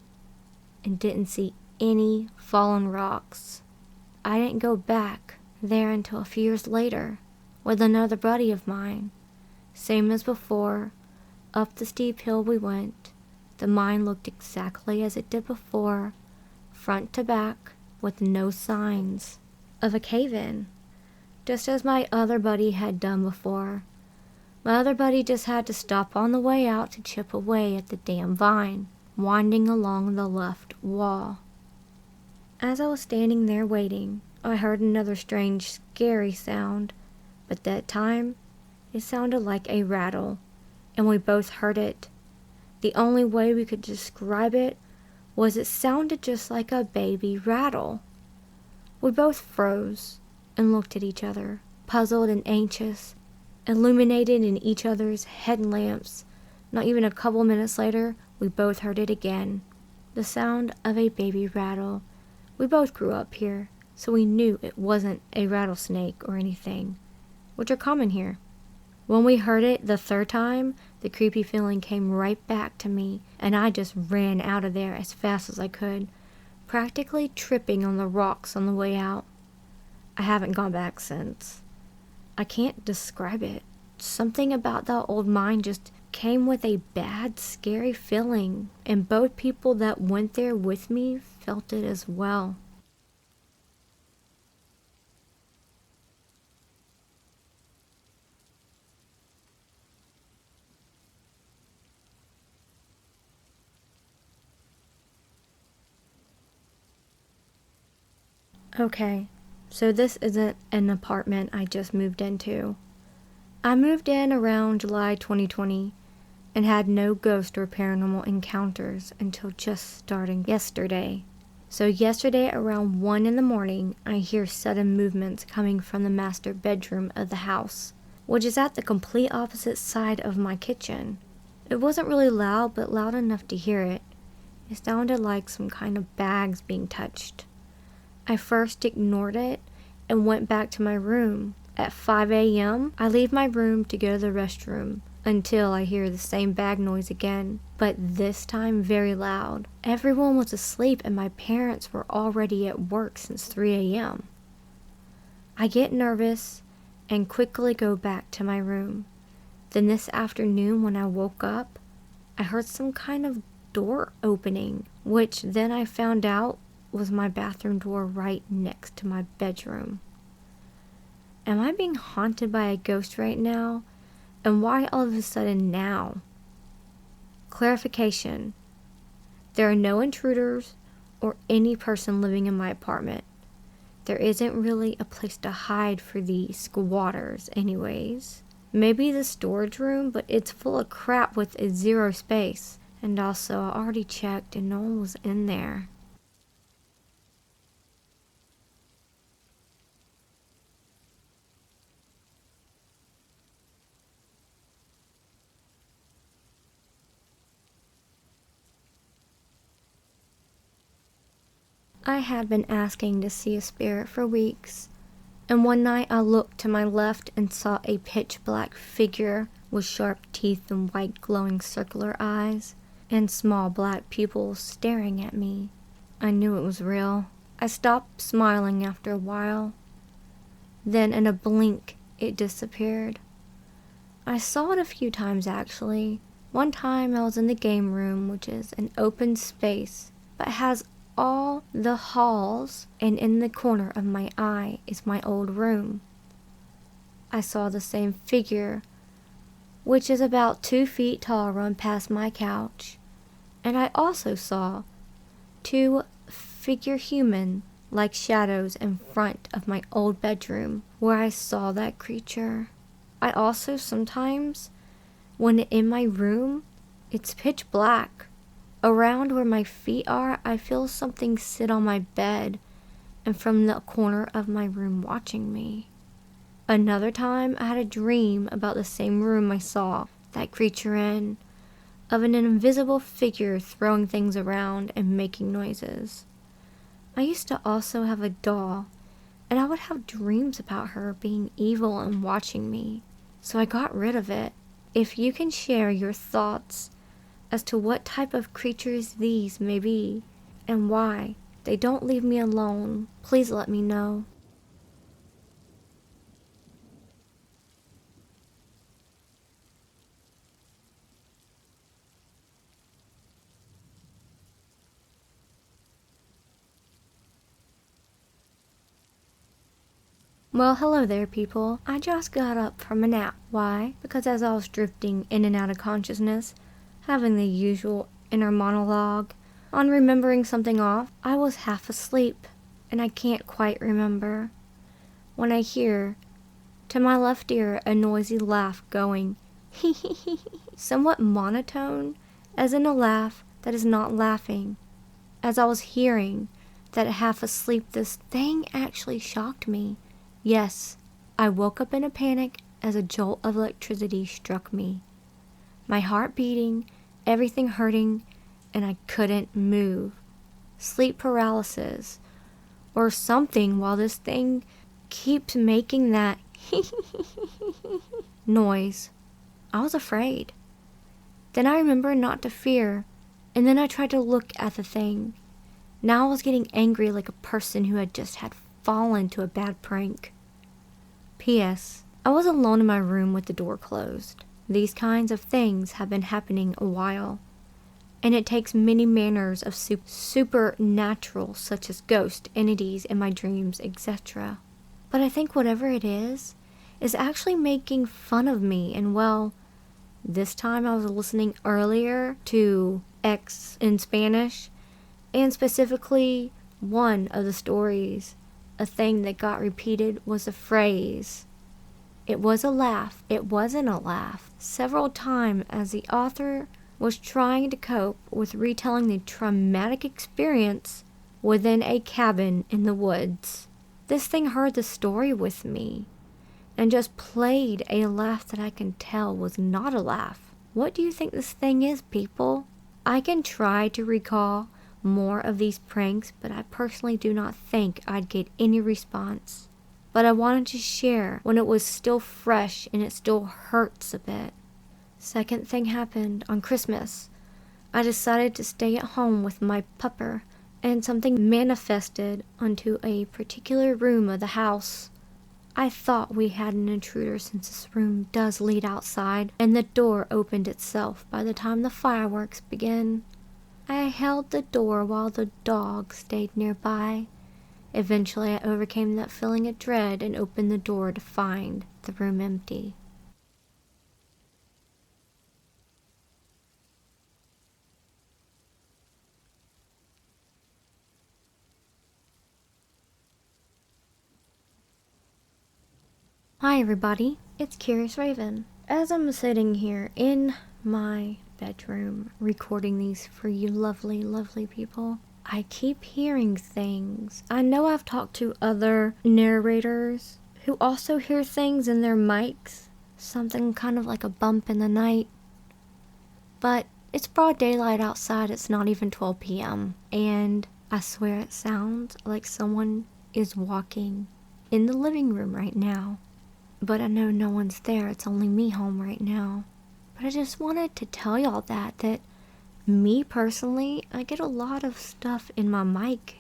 and didn't see any fallen rocks. I didn't go back there until a few years later with another buddy of mine. Same as before, up the steep hill we went. The mine looked exactly as it did before, front to back, with no signs of a cave-in, just as my other buddy had done before. My other buddy just had to stop on the way out to chip away at the damn vine, winding along the left wall. As I was standing there waiting, I heard another strange, scary sound, but that time, it sounded like a rattle, and we both heard it. The only way we could describe it was it sounded just like a baby rattle. We both froze and looked at each other, puzzled and anxious, illuminated in each other's headlamps. Not even a couple minutes later, we both heard it again. The sound of a baby rattle. We both grew up here, so we knew it wasn't a rattlesnake or anything, which are common here. When we heard it the third time, the creepy feeling came right back to me, and I just ran out of there as fast as I could, practically tripping on the rocks on the way out. I haven't gone back since. I can't describe it. Something about that old mine just came with a bad, scary feeling, and both people that went there with me felt it as well. Okay, so this isn't an apartment I just moved into. I moved in around July 2020 and had no ghost or paranormal encounters until just starting yesterday. So yesterday around 1 in the morning, I hear sudden movements coming from the master bedroom of the house, which is at the complete opposite side of my kitchen. It wasn't really loud, but loud enough to hear it. It sounded like some kind of bags being touched. I first ignored it and went back to my room. At 5 a.m., I leave my room to go to the restroom until I hear the same bag noise again, but this time very loud. Everyone was asleep and my parents were already at work since 3 a.m. I get nervous and quickly go back to my room. Then this afternoon when I woke up, I heard some kind of door opening, which then I found out was my bathroom door right next to my bedroom. Am I being haunted by a ghost right now? And why all of a sudden now? Clarification. There are no intruders or any person living in my apartment. There isn't really a place to hide for the squatters anyways. Maybe the storage room, but it's full of crap with a zero space. And also, I already checked and no one was in there. I had been asking to see a spirit for weeks, and one night I looked to my left and saw a pitch-black figure with sharp teeth and white glowing circular eyes and small black pupils staring at me. I knew it was real. I stopped smiling after a while. Then in a blink, it disappeared. I saw it a few times actually. One time I was in the game room, which is an open space, but has all the halls, and in the corner of my eye is my old room. I saw the same figure, which is about 2 feet tall, run past my couch. And I also saw 2 figure human like shadows in front of my old bedroom where I saw that creature. I also sometimes, when in my room, it's pitch black. Around where my feet are, I feel something sit on my bed and from the corner of my room watching me. Another time, I had a dream about the same room I saw that creature in, of an invisible figure throwing things around and making noises. I used to also have a doll, and I would have dreams about her being evil and watching me, so I got rid of it. If you can share your thoughts as to what type of creatures these may be and why they don't leave me alone, please let me know. Well, hello there, people. I just got up from a nap. Why? Because as I was drifting in and out of consciousness, having the usual inner monologue on remembering something off, I was half asleep, and I can't quite remember, when I hear, to my left ear, a noisy laugh going, hee hee hee, somewhat monotone, as in a laugh that is not laughing. As I was hearing that half asleep, this thing actually shocked me. Yes, I woke up in a panic as a jolt of electricity struck me. My heart beating, everything hurting, and I couldn't move. Sleep paralysis, or something, while this thing keeps making that noise. I was afraid. Then I remembered not to fear, and then I tried to look at the thing. Now I was getting angry like a person who had just had fallen to a bad prank. P.S. I was alone in my room with the door closed. These kinds of things have been happening a while, and it takes many manners of supernatural, such as ghost entities in my dreams, etc. But I think whatever it is actually making fun of me, and well, this time I was listening earlier to X in Spanish, and specifically one of the stories, a thing that got repeated was a phrase. It was a laugh. It wasn't a laugh. Several times as the author was trying to cope with retelling the traumatic experience within a cabin in the woods. This thing heard the story with me and just played a laugh that I can tell was not a laugh. What do you think this thing is, people? I can try to recall more of these pranks, but I personally do not think I'd get any response. But I wanted to share when it was still fresh and it still hurts a bit. Second thing happened on Christmas. I decided to stay at home with my pupper, and something manifested onto a particular room of the house. I thought we had an intruder since this room does lead outside, and the door opened itself by the time the fireworks began. I held the door while the dog stayed nearby. Eventually I overcame that feeling of dread and opened the door to find the room empty. Hi everybody, it's Curious Raven. As I'm sitting here in my bedroom recording these for you lovely, lovely people, I keep hearing things. I know I've talked to other narrators who also hear things in their mics, something kind of like a bump in the night. But it's broad daylight outside, it's not even 12 p.m. And I swear it sounds like someone is walking in the living room right now. But I know no one's there, it's only me home right now. But I just wanted to tell y'all that me personally, I get a lot of stuff in my mic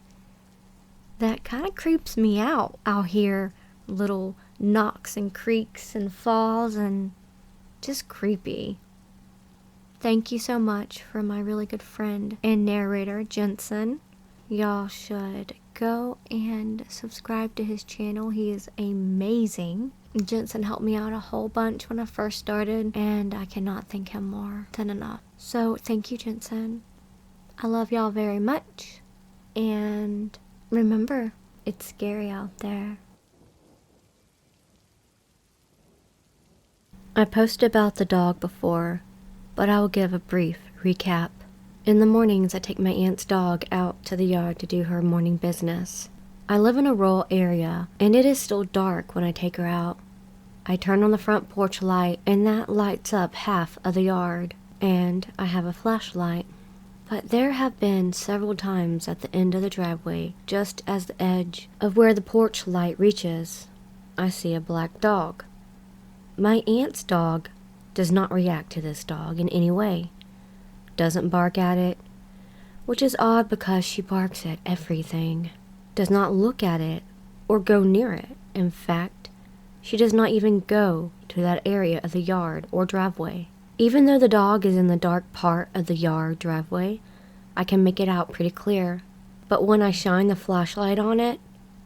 that kind of creeps me out. I'll hear little knocks and creaks and falls and just creepy. Thank you so much for my really good friend and narrator, Jensen. Y'all should go and subscribe to his channel. He is amazing. Jensen helped me out a whole bunch when I first started, and I cannot thank him more than enough. So thank you, Jensen. I love y'all very much. And remember, it's scary out there. I posted about the dog before, but I will give a brief recap. In the mornings, I take my aunt's dog out to the yard to do her morning business. I live in a rural area, and it is still dark when I take her out. I turn on the front porch light, and that lights up half of the yard, and I have a flashlight. But there have been several times at the end of the driveway, just as the edge of where the porch light reaches, I see a black dog. My aunt's dog does not react to this dog in any way, doesn't bark at it, which is odd because she barks at everything, does not look at it or go near it. In fact, she does not even go to that area of the yard or driveway. Even though the dog is in the dark part of the yard driveway, I can make it out pretty clear. But when I shine the flashlight on it,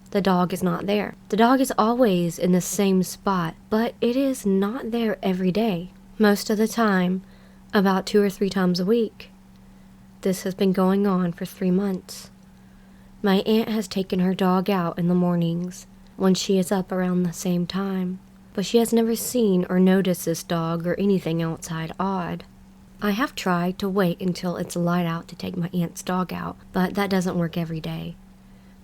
the dog is not there. The dog is always in the same spot, but it is not there every day. Most of the time, about 2 or 3 times a week. This has been going on for 3 months. My aunt has taken her dog out in the mornings when she is up around the same time, but she has never seen or noticed this dog or anything outside odd. I have tried to wait until it's light out to take my aunt's dog out, but that doesn't work every day.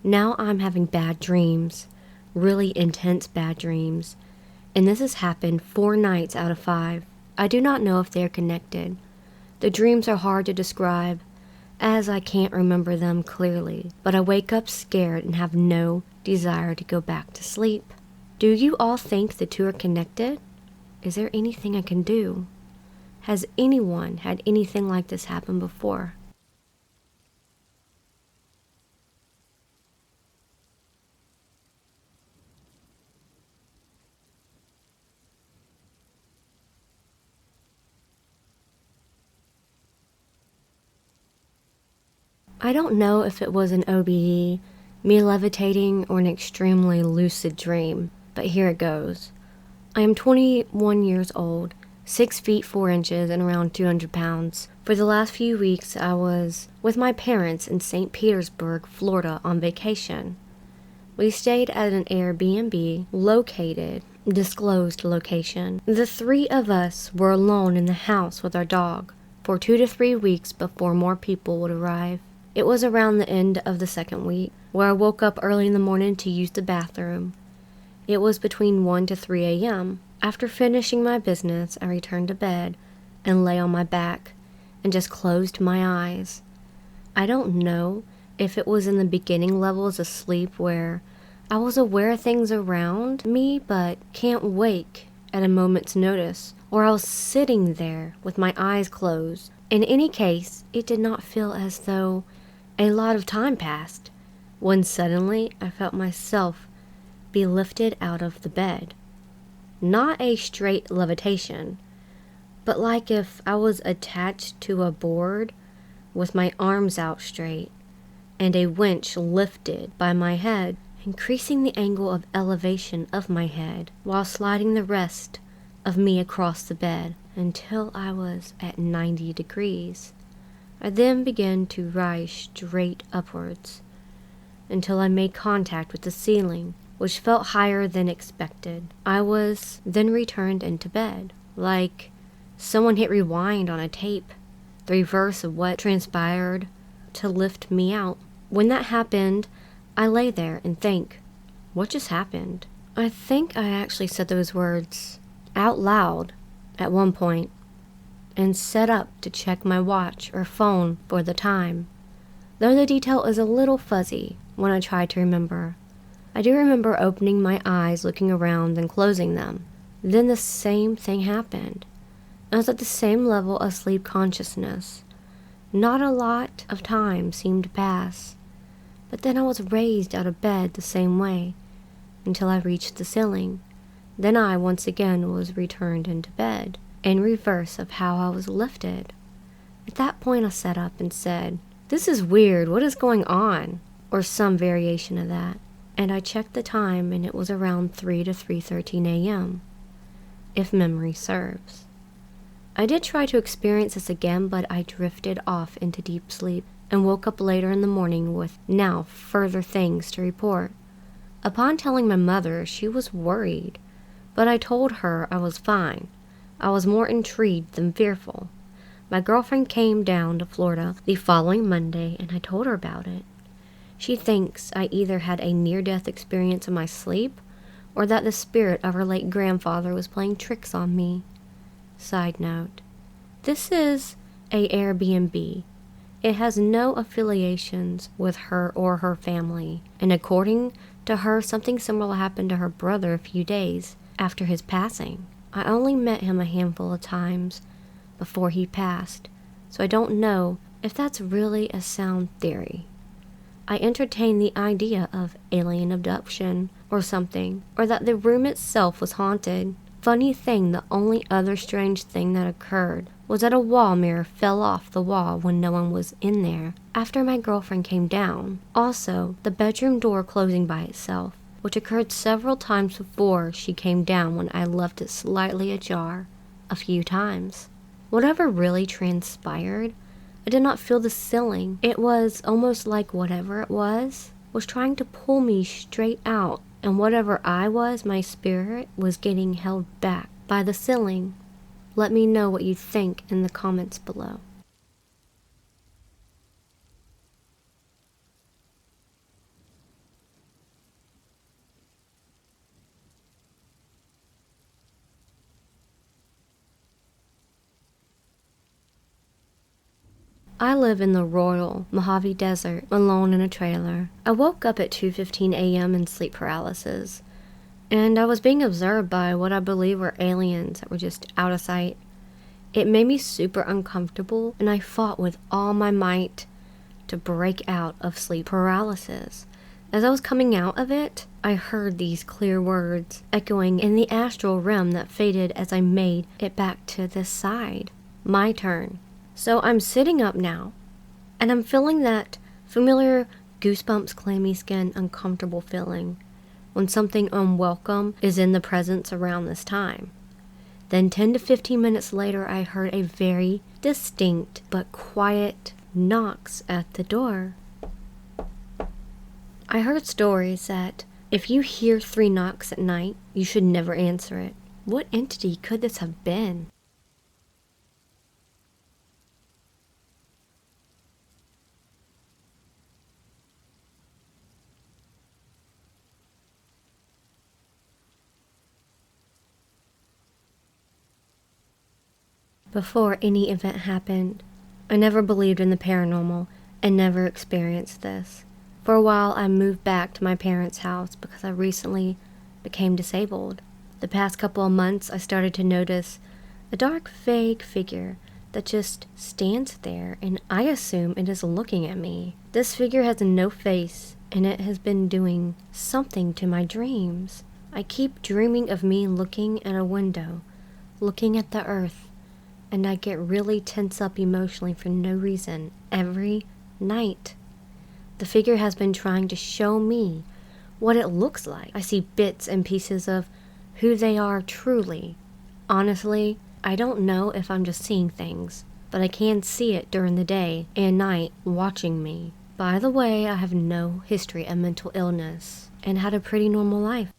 Now I'm having bad dreams, really intense bad dreams, and this has happened 4 nights out of 5. I do not know if they are connected. The dreams are hard to describe, as I can't remember them clearly, but I wake up scared and have no desire to go back to sleep. Do you all think the two are connected? Is there anything I can do? Has anyone had anything like this happen before? I don't know if it was an OBE, me levitating, or an extremely lucid dream, but here it goes. I am 21 years old, 6 feet 4 inches, and around 200 pounds. For the last few weeks, I was with my parents in St. Petersburg, Florida, on vacation. We stayed at an Airbnb located, disclosed location. The 3 of us were alone in the house with our dog for 2 to 3 weeks before more people would arrive. It was around the end of the 2nd week, where I woke up early in the morning to use the bathroom. It was between 1 to 3 a.m. After finishing my business, I returned to bed and lay on my back and just closed my eyes. I don't know if it was in the beginning levels of sleep where I was aware of things around me but can't wake at a moment's notice, or I was sitting there with my eyes closed. In any case, it did not feel as though a lot of time passed, when suddenly I felt myself be lifted out of the bed. Not a straight levitation, but like if I was attached to a board with my arms out straight and a winch lifted by my head, increasing the angle of elevation of my head while sliding the rest of me across the bed until I was at 90 degrees. I then began to rise straight upwards until I made contact with the ceiling, which felt higher than expected. I was then returned into bed, like someone hit rewind on a tape, the reverse of what transpired to lift me out. When that happened, I lay there and think, what just happened? I think I actually said those words out loud at one point, and set up to check my watch or phone for the time, though the detail is a little fuzzy when I try to remember. I do remember opening my eyes, looking around, and closing them. Then the same thing happened. I was at the same level of sleep consciousness. Not a lot of time seemed to pass, but then I was raised out of bed the same way until I reached the ceiling. Then I once again was returned into bed, in reverse of how I was lifted. At that point I sat up and said, "This is weird, what is going on?" Or some variation of that. And I checked the time and it was around 3 to 3:13 a.m., if memory serves. I did try to experience this again, but I drifted off into deep sleep. and woke up later in the morning with now further things to report. Upon telling my mother, she was worried, but I told her I was fine. I was more intrigued than fearful. My girlfriend came down to Florida the following Monday, and I told her about it. She thinks I either had a near-death experience in my sleep, or that the spirit of her late grandfather was playing tricks on me. Side note, this is a Airbnb. It has no affiliations with her or her family, and according to her, something similar happened to her brother a few days after his passing. I only met him a handful of times before he passed, so I don't know if that's really a sound theory. I entertain the idea of alien abduction or something, or that the room itself was haunted. Funny thing, the only other strange thing that occurred was that a wall mirror fell off the wall when no one was in there after my girlfriend came down. Also, the bedroom door closing by itself, which occurred several times before she came down when I left it slightly ajar a few times. Whatever really transpired, I did not feel the ceiling. It was almost like whatever it was trying to pull me straight out, and whatever I was, my spirit, was getting held back by the ceiling. Let me know what you think in the comments below. I live in the Royal Mojave Desert, alone in a trailer. I woke up at 2:15 a.m. in sleep paralysis, and I was being observed by what I believe were aliens that were just out of sight. It made me super uncomfortable, and I fought with all my might to break out of sleep paralysis. As I was coming out of it, I heard these clear words echoing in the astral realm that faded as I made it back to this side. My turn. So I'm sitting up now, and I'm feeling that familiar goosebumps, clammy skin, uncomfortable feeling when something unwelcome is in the presence around this time. Then 10 to 15 minutes later, I heard a very distinct but quiet knocks at the door. I heard stories that if you hear 3 knocks at night, you should never answer it. What entity could this have been? Before any event happened, I never believed in the paranormal and never experienced this. For a while, I moved back to my parents' house because I recently became disabled. The past couple of months, I started to notice a dark, vague figure that just stands there, and I assume it is looking at me. This figure has no face, and it has been doing something to my dreams. I keep dreaming of me looking at a window, looking at the earth, and I get really tense up emotionally for no reason every night. The figure has been trying to show me what it looks like. I see bits and pieces of who they are truly. Honestly, I don't know if I'm just seeing things, but I can see it during the day and night watching me. By the way, I have no history of mental illness and had a pretty normal life.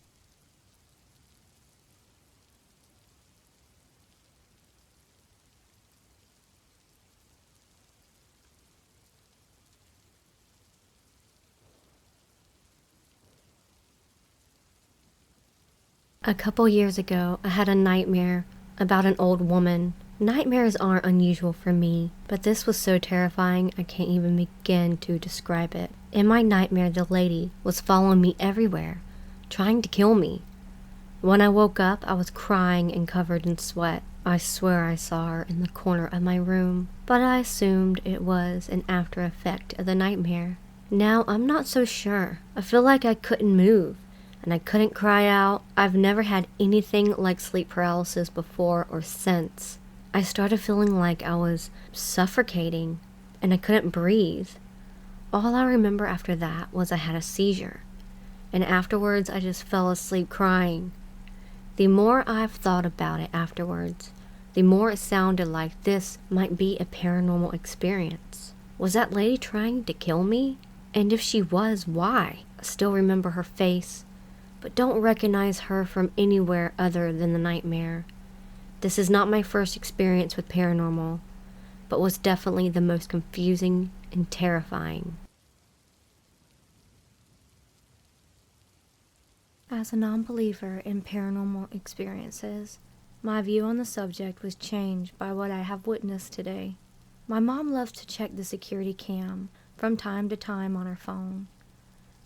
A couple years ago, I had a nightmare about an old woman. Nightmares aren't unusual for me, but this was so terrifying I can't even begin to describe it. In my nightmare, the lady was following me everywhere, trying to kill me. When I woke up, I was crying and covered in sweat. I swear I saw her in the corner of my room, but I assumed it was an after effect of the nightmare. Now, I'm not so sure. I feel like I couldn't move, and I couldn't cry out. I've never had anything like sleep paralysis before or since. I started feeling like I was suffocating, and I couldn't breathe. All I remember after that was I had a seizure, and afterwards I just fell asleep crying. The more I've thought about it afterwards, the more it sounded like this might be a paranormal experience. Was that lady trying to kill me? And if she was, why? I still remember her face, but don't recognize her from anywhere other than the nightmare. This is not my first experience with paranormal, but was definitely the most confusing and terrifying. As a non-believer in paranormal experiences, my view on the subject was changed by what I have witnessed today. My mom loves to check the security cam from time to time on her phone.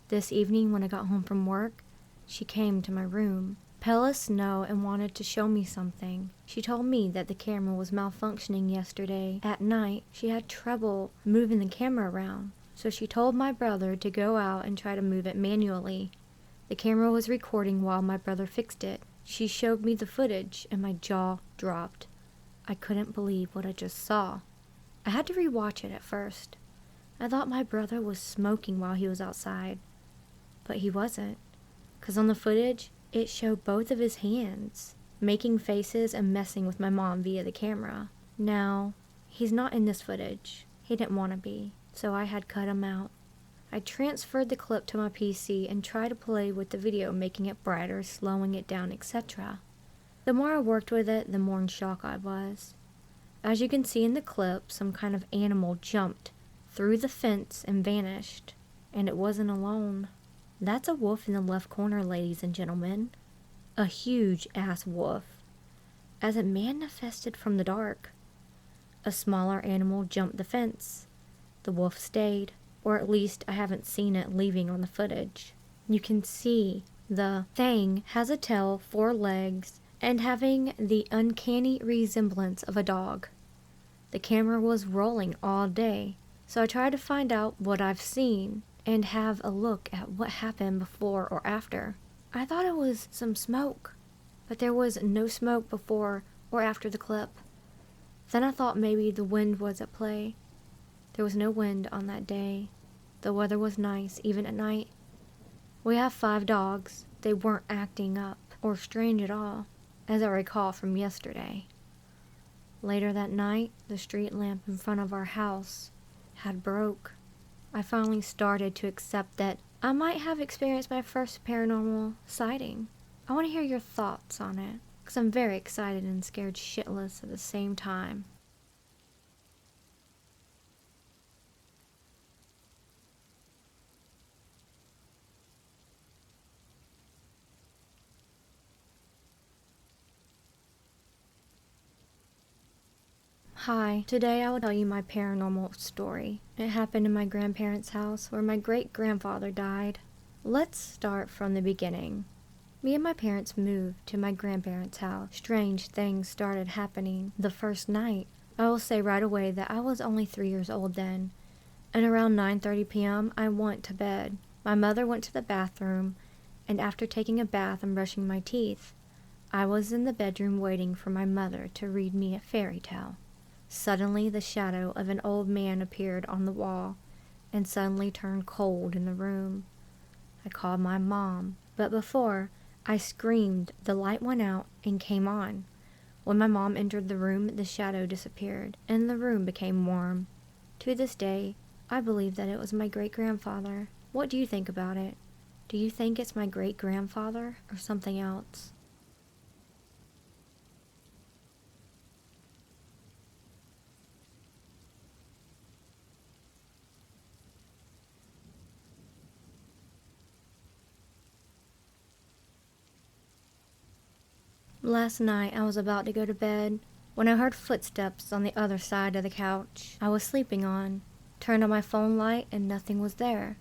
This evening when I got home from work, she came to my room, pale as snow, and wanted to show me something. She told me that the camera was malfunctioning yesterday. At night, she had trouble moving the camera around, so she told my brother to go out and try to move it manually. The camera was recording while my brother fixed it. She showed me the footage and my jaw dropped. I couldn't believe what I just saw. I had to rewatch it at first. I thought my brother was smoking while he was outside, but he wasn't, 'cause on the footage, it showed both of his hands, making faces and messing with my mom via the camera. Now, he's not in this footage. He didn't want to be, so I had cut him out. I transferred the clip to my PC and tried to play with the video, making it brighter, slowing it down, etc. The more I worked with it, the more in shock I was. As you can see in the clip, some kind of animal jumped through the fence and vanished, and it wasn't alone. That's a wolf in the left corner, ladies and gentlemen. A huge ass wolf, as it manifested from the dark. A smaller animal jumped the fence. The wolf stayed, or at least I haven't seen it leaving on the footage. You can see the thing has a tail, 4 legs, and having the uncanny resemblance of a dog. The camera was rolling all day, so I tried to find out what I've seen and have a look at what happened before or after. I thought it was some smoke, but there was no smoke before or after the clip. Then I thought maybe the wind was at play. There was no wind on that day. The weather was nice, even at night. We have 5 dogs. They weren't acting up or strange at all, as I recall from yesterday. Later that night, the street lamp in front of our house had broke. I finally started to accept that I might have experienced my first paranormal sighting. I want to hear your thoughts on it, because I'm very excited and scared shitless at the same time. Hi, today I will tell you my paranormal story. It happened in my grandparents' house where my great-grandfather died. Let's start from the beginning. Me and my parents moved to my grandparents' house. Strange things started happening the first night. I will say right away that I was only 3 years old then, and around 9:30 p.m. I went to bed. My mother went to the bathroom, and after taking a bath and brushing my teeth, I was in the bedroom waiting for my mother to read me a fairy tale. Suddenly, the shadow of an old man appeared on the wall and suddenly turned cold in the room. I called my mom, but before I screamed, the light went out and came on. When my mom entered the room, the shadow disappeared and the room became warm. To this day, I believe that it was my great-grandfather. What do you think about it? Do you think it's my great-grandfather or something else? Last night, I was about to go to bed when I heard footsteps on the other side of the couch I was sleeping on. Turned on my phone light and nothing was there.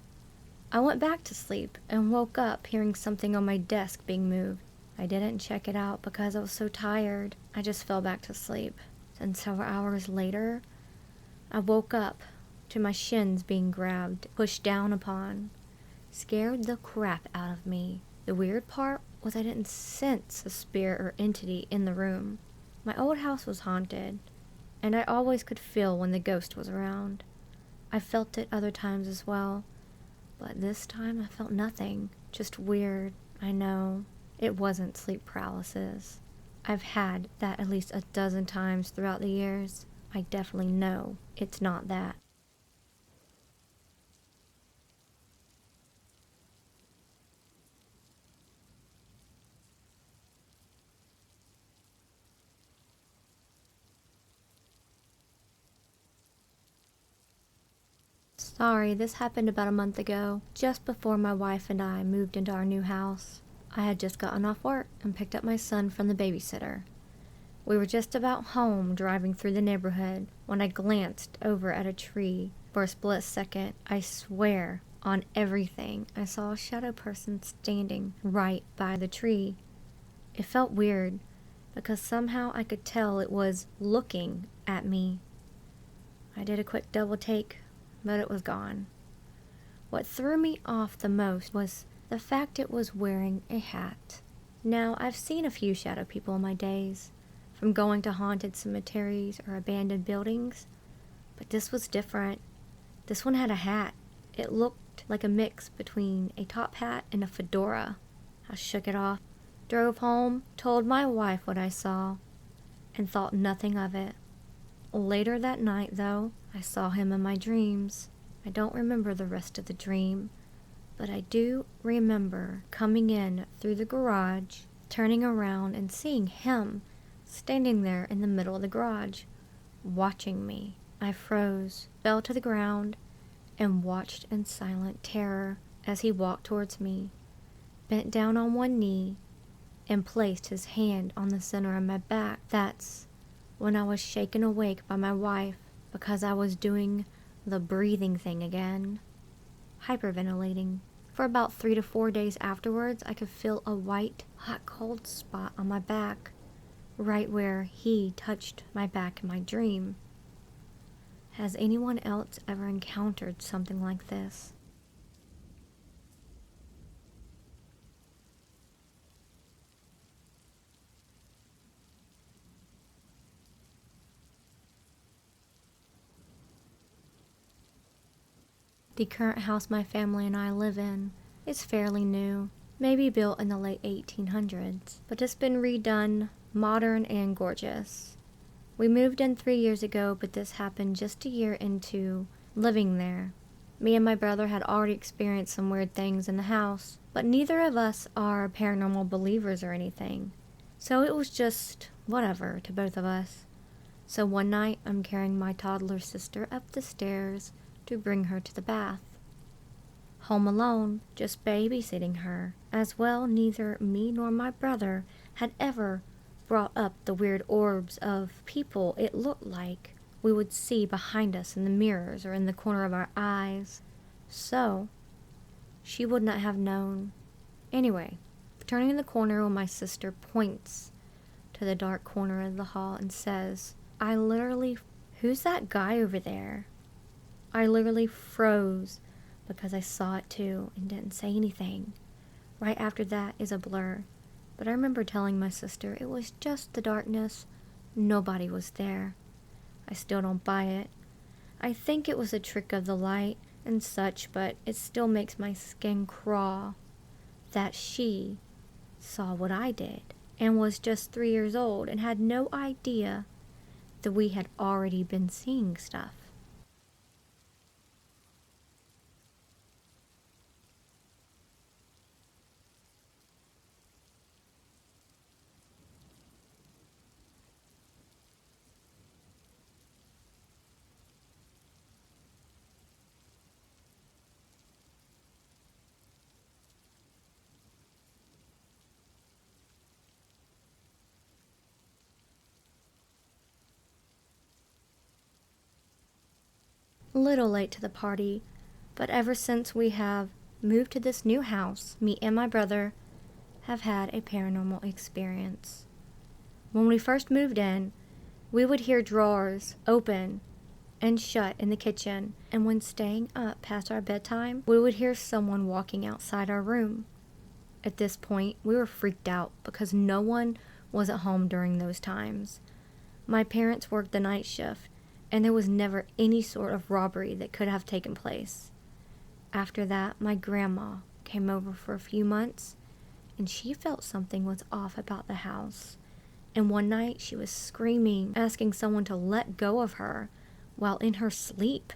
I went back to sleep and woke up hearing something on my desk being moved. I didn't check it out because I was so tired. I just fell back to sleep. Then several hours later, I woke up to my shins being grabbed, pushed down upon. Scared the crap out of me. The weird part was I didn't sense a spirit or entity in the room. My old house was haunted, and I always could feel when the ghost was around. I felt it other times as well, but this time I felt nothing. Just weird. I know. It wasn't sleep paralysis. I've had that at least a dozen times throughout the years. I definitely know it's not that. Sorry, this happened about a month ago, just before my wife and I moved into our new house. I had just gotten off work and picked up my son from the babysitter. We were just about home driving through the neighborhood when I glanced over at a tree. For a split second, I swear on everything, I saw a shadow person standing right by the tree. It felt weird because somehow I could tell it was looking at me. I did a quick double take, but it was gone. What threw me off the most was the fact it was wearing a hat. Now, I've seen a few shadow people in my days, from going to haunted cemeteries or abandoned buildings, but this was different. This one had a hat. It looked like a mix between a top hat and a fedora. I shook it off, drove home, told my wife what I saw, and thought nothing of it. Later that night, though, I saw him in my dreams. I don't remember the rest of the dream, but I do remember coming in through the garage, turning around and seeing him standing there in the middle of the garage, watching me. I froze, fell to the ground, and watched in silent terror as he walked towards me, bent down on one knee, and placed his hand on the center of my back. That's when I was shaken awake by my wife because I was doing the breathing thing again, hyperventilating. For about 3 to 4 days afterwards, I could feel a white, hot, cold spot on my back, right where he touched my back in my dream. Has anyone else ever encountered something like this? The current house my family and I live in is fairly new, maybe built in the late 1800s, but it's been redone, modern and gorgeous. We moved in 3 years ago, but this happened just a year into living there. Me and my brother had already experienced some weird things in the house, but neither of us are paranormal believers or anything, so it was just whatever to both of us. So one night, I'm carrying my toddler sister up the stairs to bring her to the bath. Home alone, just babysitting her. As well, neither me nor my brother had ever brought up the weird orbs of people it looked like we would see behind us in the mirrors or in the corner of our eyes. So, she would not have known. Anyway, turning the corner when my sister points to the dark corner of the hall and says, who's that guy over there? I literally froze because I saw it too and didn't say anything. Right after that is a blur, but I remember telling my sister it was just the darkness. Nobody was there. I still don't buy it. I think it was a trick of the light and such, but it still makes my skin crawl that she saw what I did and was just 3 years old and had no idea that we had already been seeing stuff. A little late to the party, but ever since we have moved to this new house, me and my brother have had a paranormal experience. When we first moved in, we would hear drawers open and shut in the kitchen, and when staying up past our bedtime, we would hear someone walking outside our room. At this point, we were freaked out because no one was at home during those times. My parents worked the night shift, and there was never any sort of robbery that could have taken place. After that, my grandma came over for a few months, and she felt something was off about the house. And one night, she was screaming, asking someone to let go of her while in her sleep.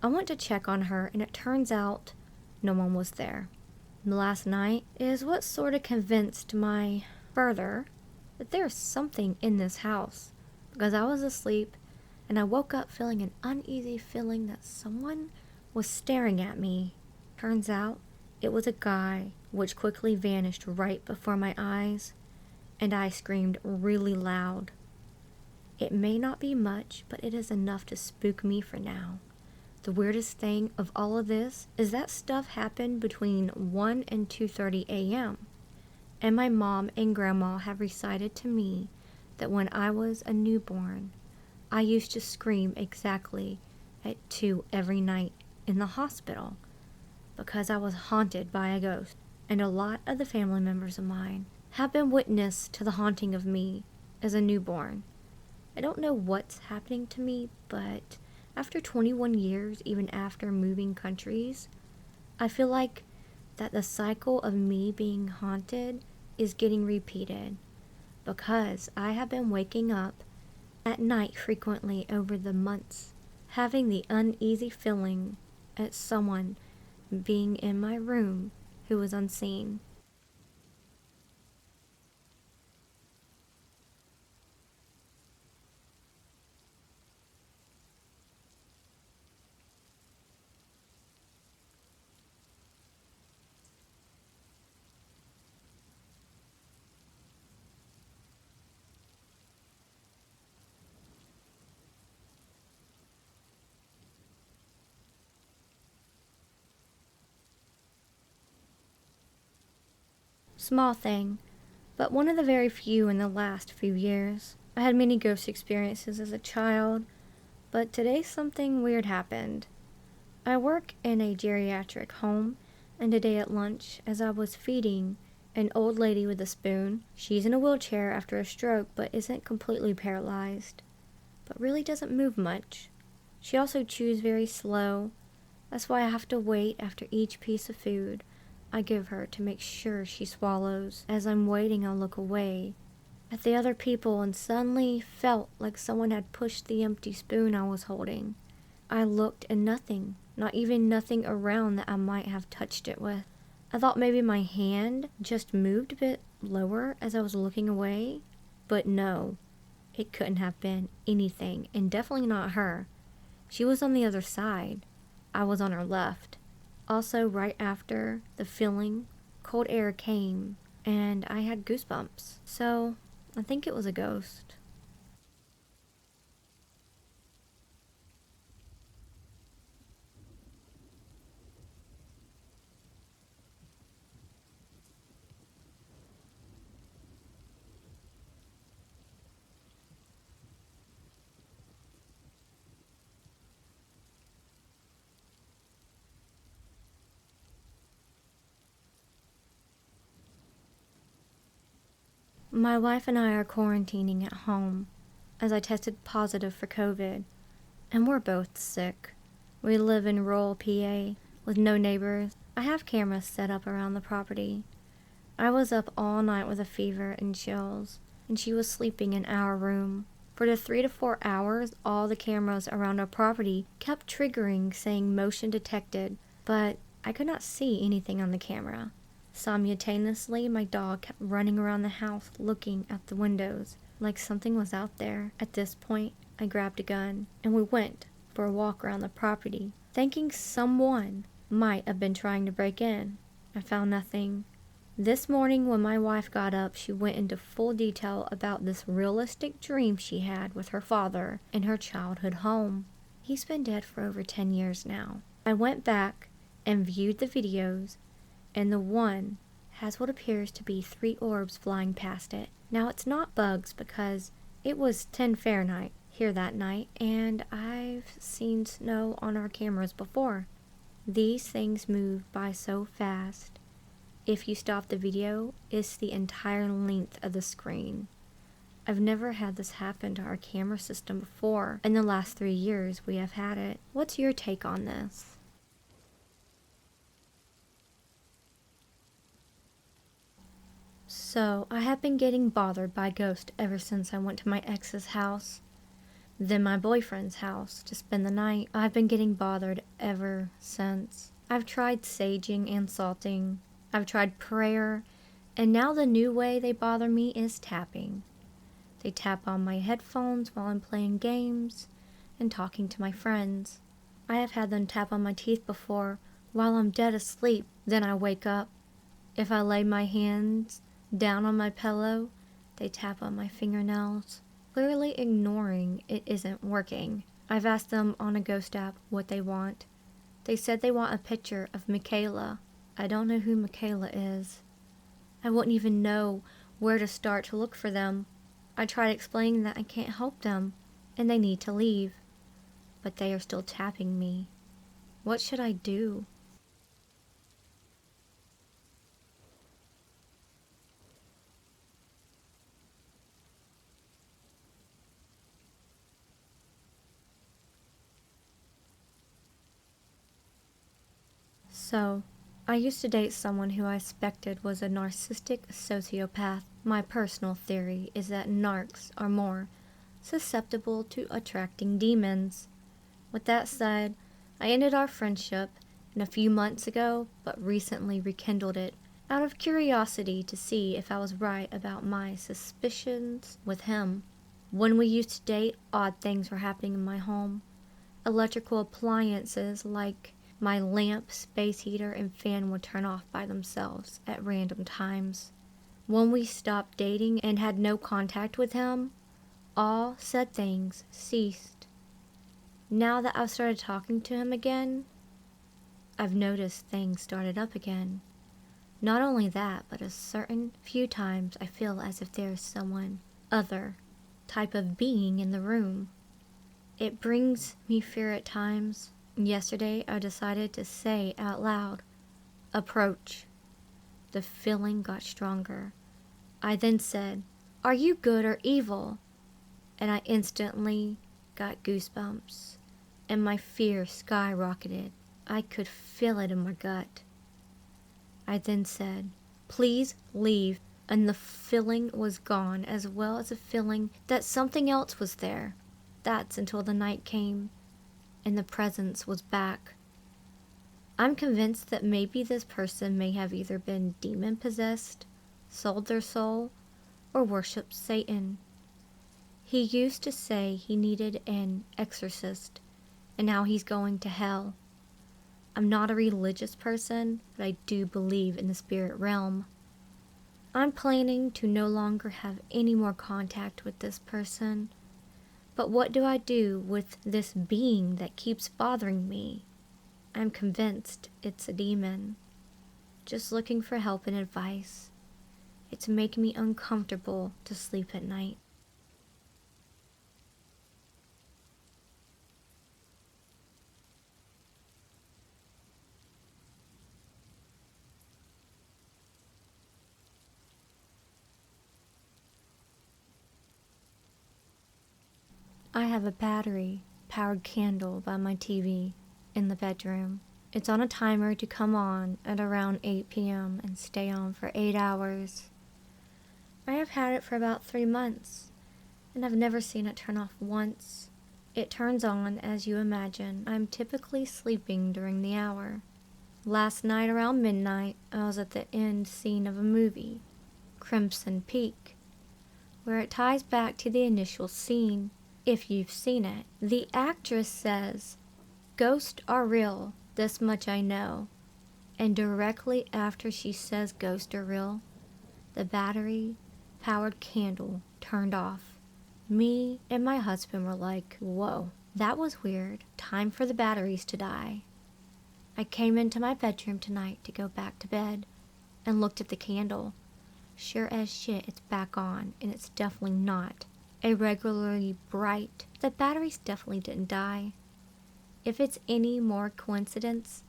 I went to check on her, and it turns out no one was there. The last night is what sort of convinced my brother that there's something in this house, because I was asleep and I woke up feeling an uneasy feeling that someone was staring at me. Turns out it was a guy, which quickly vanished right before my eyes, and I screamed really loud. It may not be much, but it is enough to spook me for now. The weirdest thing of all of this is that stuff happened between 1 and 2:30 a.m. And my mom and grandma have recited to me that when I was a newborn, I used to scream exactly at 2 every night in the hospital because I was haunted by a ghost. And a lot of the family members of mine have been witness to the haunting of me as a newborn. I don't know what's happening to me, but after 21 years, even after moving countries, I feel like that the cycle of me being haunted is getting repeated because I have been waking up at night frequently over the months, having the uneasy feeling at someone being in my room who was unseen. Small thing, but one of the very few in the last few years. I had many ghost experiences as a child, but today something weird happened. I work in a geriatric home, and today at lunch, as I was feeding an old lady with a spoon, she's in a wheelchair after a stroke but isn't completely paralyzed, but really doesn't move much. She also chews very slow. That's why I have to wait after each piece of food I give her to make sure she swallows. As I'm waiting, I look away at the other people and suddenly felt like someone had pushed the empty spoon I was holding. I looked and nothing, not even nothing around that I might have touched it with. I thought maybe my hand just moved a bit lower as I was looking away, but no, it couldn't have been anything, and definitely not her. She was on the other side. I was on her left. Also, right after the feeling, cold air came, and I had goosebumps. So, I think it was a ghost. My wife and I are quarantining at home, as I tested positive for COVID, and we're both sick. We live in rural PA with no neighbors. I have cameras set up around the property. I was up all night with a fever and chills, and she was sleeping in our room. For the 3 to 4 hours, all the cameras around our property kept triggering saying motion detected, but I could not see anything on the camera. Simultaneously, my dog kept running around the house looking at the windows like something was out there. At this point, I grabbed a gun and we went for a walk around the property, thinking someone might have been trying to break in. I found nothing. This morning when my wife got up, she went into full detail about this realistic dream she had with her father in her childhood home. He's been dead for over 10 years now. I went back and viewed the videos, and the one has what appears to be 3 orbs flying past it. Now, it's not bugs because it was 10 Fahrenheit here that night, and I've seen snow on our cameras before. These things move by so fast. If you stop the video, it's the entire length of the screen. I've never had this happen to our camera system before. In the last 3 years we have had it. What's your take on this? So, I have been getting bothered by ghosts ever since I went to my ex's house, then my boyfriend's house to spend the night. I've been getting bothered ever since. I've tried saging and salting. I've tried prayer, and now the new way they bother me is tapping. They tap on my headphones while I'm playing games and talking to my friends. I have had them tap on my teeth before while I'm dead asleep. Then I wake up. If I lay my hands down on my pillow, they tap on my fingernails, clearly ignoring it isn't working. I've asked them on a ghost app what they want. They said they want a picture of Michaela. I don't know who Michaela is. I wouldn't even know where to start to look for them. I tried explaining that I can't help them and they need to leave, but they are still tapping me. What should I do? So, I used to date someone who I suspected was a narcissistic sociopath. My personal theory is that narcs are more susceptible to attracting demons. With that said, I ended our friendship a few months ago, but recently rekindled it out of curiosity to see if I was right about my suspicions with him. When we used to date, odd things were happening in my home. Electrical appliances like my lamp, space heater, and fan would turn off by themselves at random times. When we stopped dating and had no contact with him, all said things ceased. Now that I've started talking to him again, I've noticed things started up again. Not only that, but a certain few times I feel as if there's someone other type of being in the room. It brings me fear at times. Yesterday, I decided to say out loud, "Approach." The feeling got stronger. I then said, "Are you good or evil?" And I instantly got goosebumps, and my fear skyrocketed. I could feel it in my gut. I then said, "Please leave," and the feeling was gone, as well as a feeling that something else was there. That's until the night came and the presence was back. I'm convinced that maybe this person may have either been demon-possessed, sold their soul, or worshipped Satan. He used to say he needed an exorcist, and now he's going to hell. I'm not a religious person, but I do believe in the spirit realm. I'm planning to no longer have any more contact with this person. But what do I do with this being that keeps bothering me? I'm convinced it's a demon, just looking for help and advice. It's making me uncomfortable to sleep at night. I have a battery-powered candle by my TV in the bedroom. It's on a timer to come on at around 8 p.m. and stay on for 8 hours. I have had it for about 3 months, and I've never seen it turn off once. It turns on as you imagine. I'm typically sleeping during the hour. Last night around midnight, I was at the end scene of a movie, Crimson Peak, where it ties back to the initial scene. If you've seen it, the actress says, "Ghosts are real, this much I know." And directly after she says ghosts are real, the battery-powered candle turned off. Me and my husband were like, "Whoa, that was weird. Time for the batteries to die." I came into my bedroom tonight to go back to bed and looked at the candle. Sure as shit, it's back on, and it's definitely not irregularly bright. The batteries definitely didn't die. If it's any more coincidence,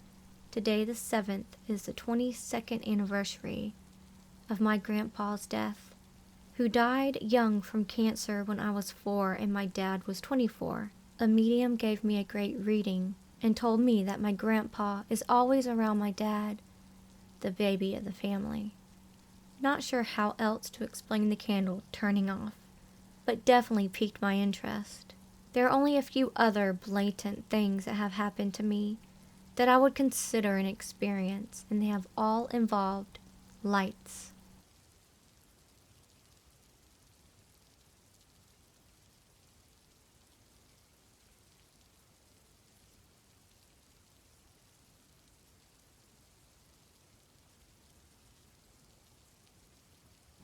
today the 7th is the 22nd anniversary of my grandpa's death, who died young from cancer when I was 4 and my dad was 24. A medium gave me a great reading and told me that my grandpa is always around my dad, the baby of the family. Not sure how else to explain the candle turning off, but definitely piqued my interest. There are only a few other blatant things that have happened to me that I would consider an experience, and they have all involved lights.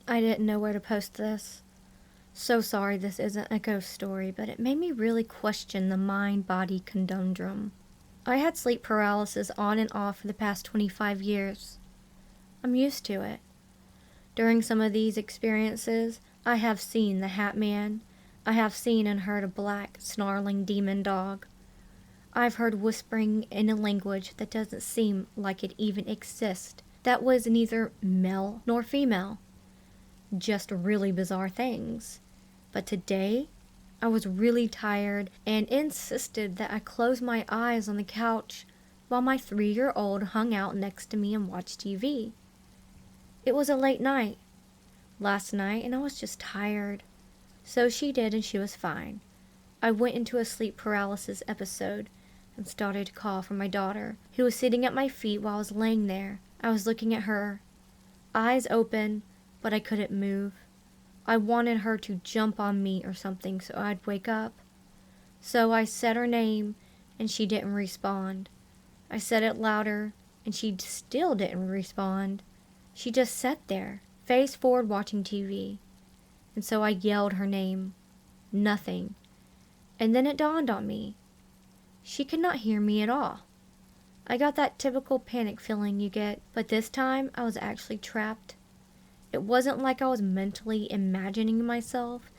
I didn't know where to post this. So sorry this isn't a ghost story, but it made me really question the mind-body conundrum. I had sleep paralysis on and off for the past 25 years. I'm used to it. During some of these experiences, I have seen the Hat Man. I have seen and heard a black, snarling demon dog. I've heard whispering in a language that doesn't seem like it even exists, that was neither male nor female. Just really bizarre things. But today, I was really tired and insisted that I close my eyes on the couch while my 3-year-old hung out next to me and watched TV. It was a late night last night and I was just tired. So she did and she was fine. I went into a sleep paralysis episode and started to call for my daughter, who was sitting at my feet while I was laying there. I was looking at her, eyes open, but I couldn't move. I wanted her to jump on me or something so I'd wake up. So I said her name and she didn't respond. I said it louder and she still didn't respond. She just sat there, face forward watching TV. And so I yelled her name. Nothing. And then it dawned on me. She could not hear me at all. I got that typical panic feeling you get, but this time I was actually trapped. It wasn't like I was mentally imagining myself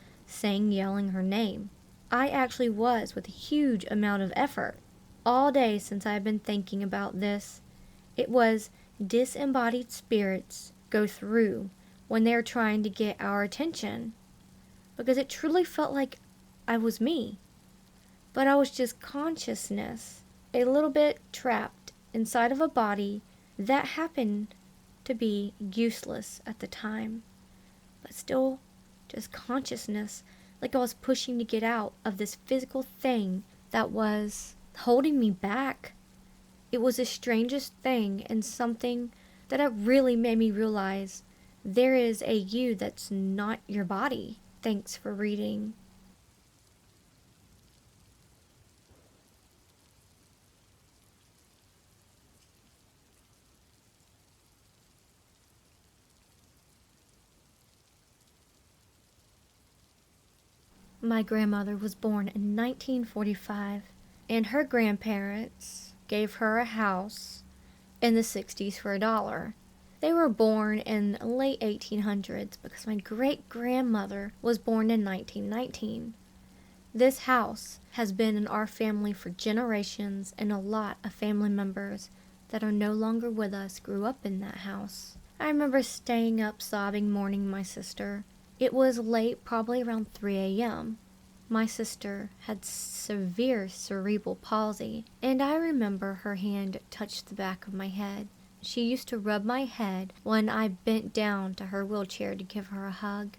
yelling her name. I actually was, with a huge amount of effort. All day since I've been thinking about this, it was disembodied spirits go through when they're trying to get our attention. Because it truly felt like I was me. But I was just consciousness, a little bit trapped inside of a body that happened to be useless at the time, but still just consciousness, like I was pushing to get out of this physical thing that was holding me back. It was the strangest thing and something that it really made me realize there is a you that's not your body. Thanks for reading. My grandmother was born in 1945, and her grandparents gave her a house in the 60s for $1. They were born in late 1800s because my great-grandmother was born in 1919. This house has been in our family for generations, and a lot of family members that are no longer with us grew up in that house. I remember staying up sobbing, mourning my sister. It was late, probably around 3 a.m. My sister had severe cerebral palsy, and I remember her hand touched the back of my head. She used to rub my head when I bent down to her wheelchair to give her a hug.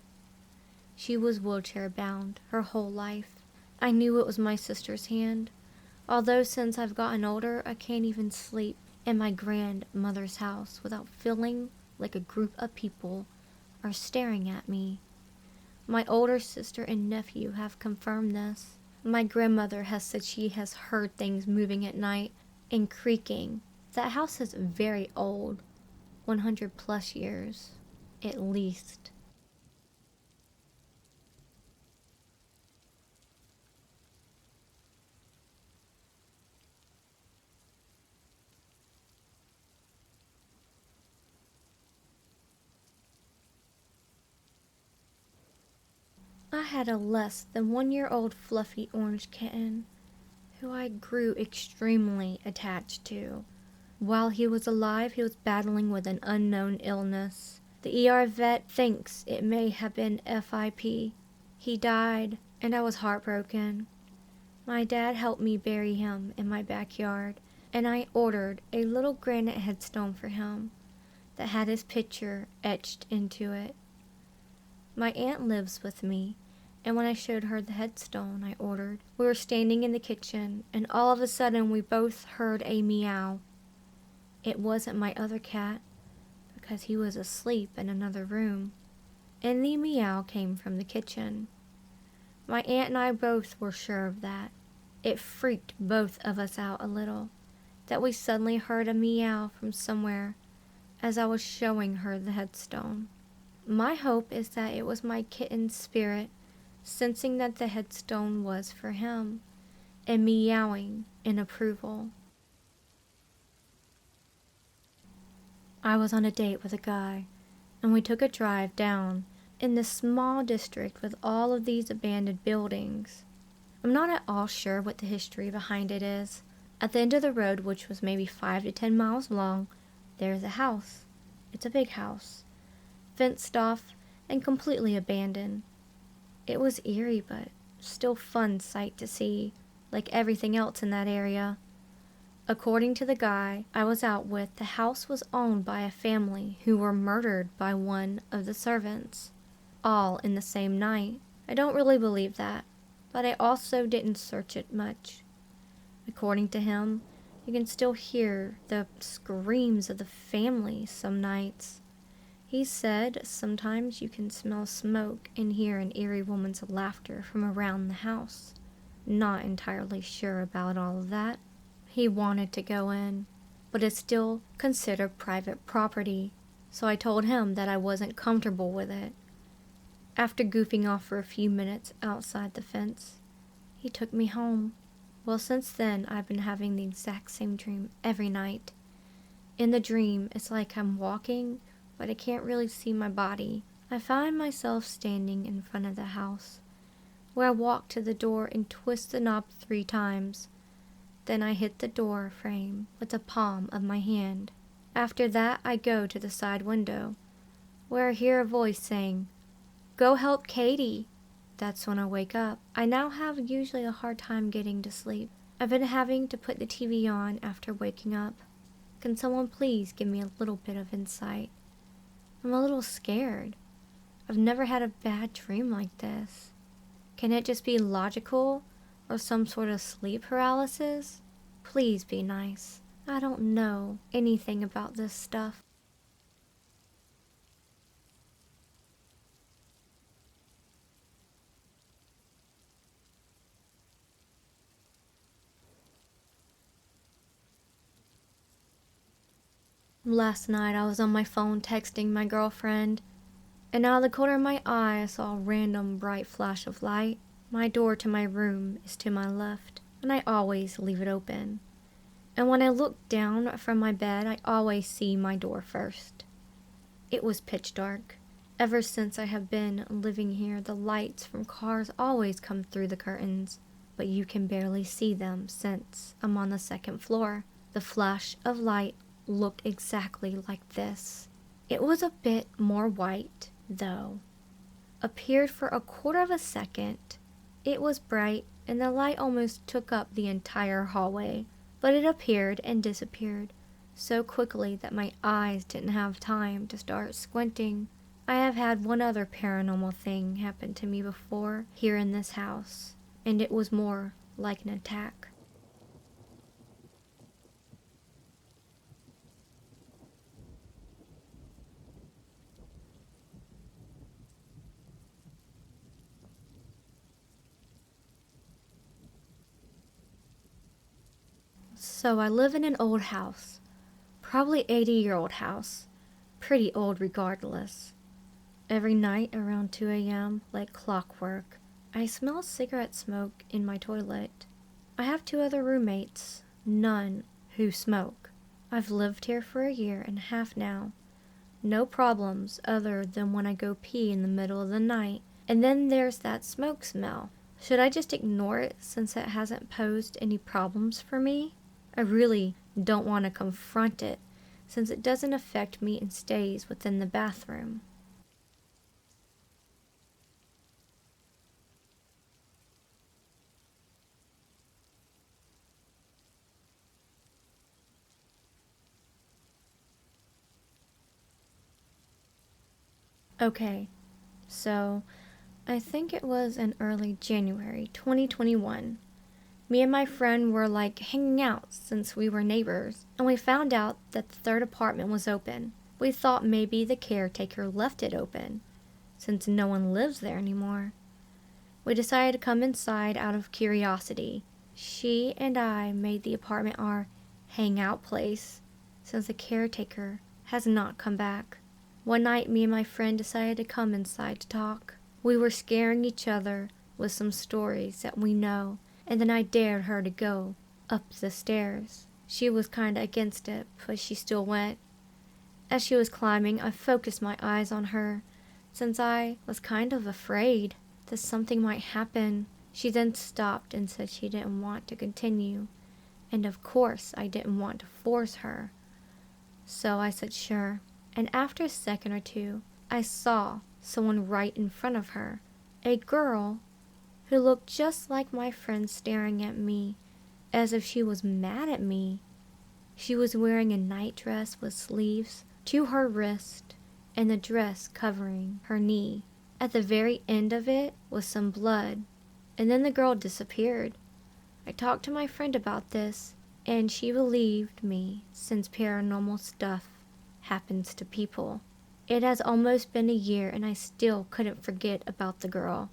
She was wheelchair bound her whole life. I knew it was my sister's hand, although since I've gotten older, I can't even sleep in my grandmother's house without feeling like a group of people are staring at me. My older sister and nephew have confirmed this. My grandmother has said she has heard things moving at night and creaking. That house is very old, 100 plus years, at least. I had a less than 1-year-old fluffy orange kitten who I grew extremely attached to. While he was alive, he was battling with an unknown illness. The ER vet thinks it may have been FIP. He died, and I was heartbroken. My dad helped me bury him in my backyard, and I ordered a little granite headstone for him that had his picture etched into it. My aunt lives with me, and when I showed her the headstone I ordered, we were standing in the kitchen, and all of a sudden we both heard a meow. It wasn't my other cat, because he was asleep in another room, and the meow came from the kitchen. My aunt and I both were sure of that. It freaked both of us out a little, that we suddenly heard a meow from somewhere as I was showing her the headstone. My hope is that it was my kitten's spirit, sensing that the headstone was for him, and meowing in approval. I was on a date with a guy, and we took a drive down in this small district with all of these abandoned buildings. I'm not at all sure what the history behind it is. At the end of the road, which was maybe 5 to 10 miles long, there's a house. It's a big house, fenced off and completely abandoned. It was eerie, but still fun sight to see, like everything else in that area. According to the guy I was out with, the house was owned by a family who were murdered by one of the servants, all in the same night. I don't really believe that, but I also didn't search it much. According to him, you can still hear the screams of the family some nights. He said sometimes you can smell smoke and hear an eerie woman's laughter from around the house. Not entirely sure about all of that. He wanted to go in, but it's still considered private property, so I told him that I wasn't comfortable with it. After goofing off for a few minutes outside the fence, he took me home. Well, since then, I've been having the exact same dream every night. In the dream, it's like I'm walking, but I can't really see my body. I find myself standing in front of the house, where I walk to the door and twist the knob 3 times. Then I hit the door frame with the palm of my hand. After that, I go to the side window, where I hear a voice saying, "Go help Katie." That's when I wake up. I now have usually a hard time getting to sleep. I've been having to put the TV on after waking up. Can someone please give me a little bit of insight? I'm a little scared. I've never had a bad dream like this. Can it just be logical or some sort of sleep paralysis? Please be nice. I don't know anything about this stuff. Last night I was on my phone texting my girlfriend, and out of the corner of my eye I saw a random bright flash of light. My door to my room is to my left, and I always leave it open. And when I look down from my bed, I always see my door first. It was pitch dark. Ever since I have been living here, the lights from cars always come through the curtains, but you can barely see them since I'm on the 2nd floor. The flash of light looked exactly like this. It was a bit more white, though. Appeared for a quarter of a second. It was bright, and the light almost took up the entire hallway, but it appeared and disappeared so quickly that my eyes didn't have time to start squinting. I have had one other paranormal thing happen to me before here in this house, and it was more like an attack. So I live in an old house, probably 80-year-old house, pretty old regardless. Every night around 2 a.m., like clockwork, I smell cigarette smoke in my toilet. I have 2 other roommates, none who smoke. I've lived here for a year and a half now. No problems other than when I go pee in the middle of the night, and then there's that smoke smell. Should I just ignore it since it hasn't posed any problems for me? I really don't want to confront it since it doesn't affect me and stays within the bathroom. Okay, so I think it was in early January 2021. Me and my friend were like hanging out since we were neighbors, and we found out that the 3rd apartment was open. We thought maybe the caretaker left it open, since no one lives there anymore. We decided to come inside out of curiosity. She and I made the apartment our hangout place, since the caretaker has not come back. One night, me and my friend decided to come inside to talk. We were scaring each other with some stories that we know, and then I dared her to go up the stairs. She was kinda against it, but she still went. As she was climbing, I focused my eyes on her, since I was kind of afraid that something might happen. She then stopped and said she didn't want to continue, and of course I didn't want to force her. So I said sure, and after a second or two, I saw someone right in front of her, a girl who looked just like my friend staring at me, as if she was mad at me. She was wearing a night dress with sleeves to her wrist, and the dress covering her knee. At the very end of it was some blood, and then the girl disappeared. I talked to my friend about this, and she believed me, since paranormal stuff happens to people. It has almost been a year and I still couldn't forget about the girl.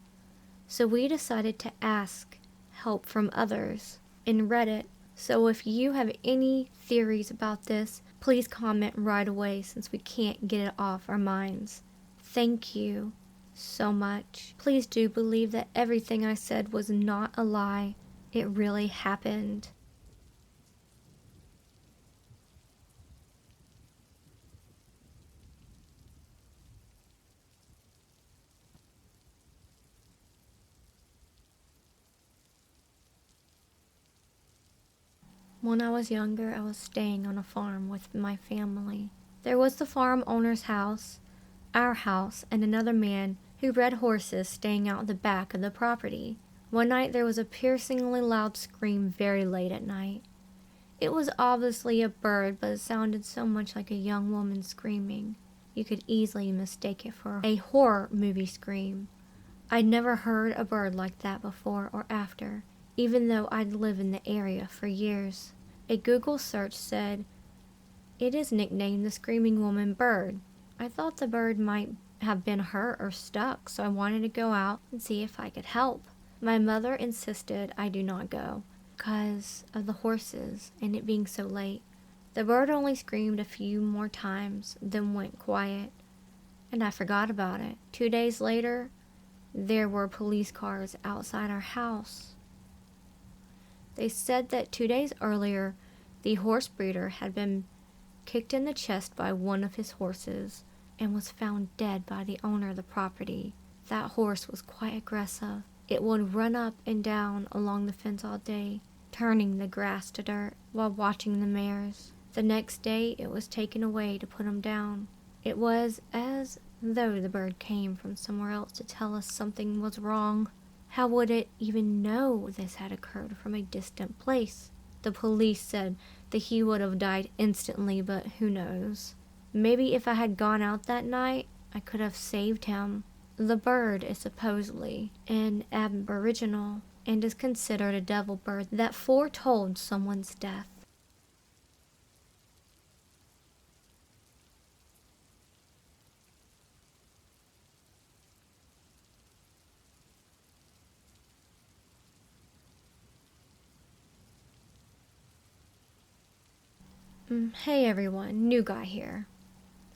So we decided to ask help from others in Reddit. So if you have any theories about this, please comment right away since we can't get it off our minds. Thank you so much. Please do believe that everything I said was not a lie. It really happened. When I was younger, I was staying on a farm with my family. There was the farm owner's house, our house, and another man who bred horses staying out the back of the property. One night there was a piercingly loud scream very late at night. It was obviously a bird, but it sounded so much like a young woman screaming. You could easily mistake it for a horror movie scream. I'd never heard a bird like that before or after, even though I'd lived in the area for years. A Google search said, "It is nicknamed the Screaming Woman Bird." I thought the bird might have been hurt or stuck, so I wanted to go out and see if I could help. My mother insisted I do not go, because of the horses and it being so late. The bird only screamed a few more times, then went quiet, and I forgot about it. 2 days later, there were police cars outside our house. They said that 2 days earlier, the horse breeder had been kicked in the chest by one of his horses and was found dead by the owner of the property. That horse was quite aggressive. It would run up and down along the fence all day, turning the grass to dirt while watching the mares. The next day, it was taken away to put him down. It was as though the bird came from somewhere else to tell us something was wrong. How would it even know this had occurred from a distant place? The police said that he would have died instantly, but who knows? Maybe if I had gone out that night, I could have saved him. The bird is supposedly an aboriginal and is considered a devil bird that foretold someone's death. Hey everyone, new guy here.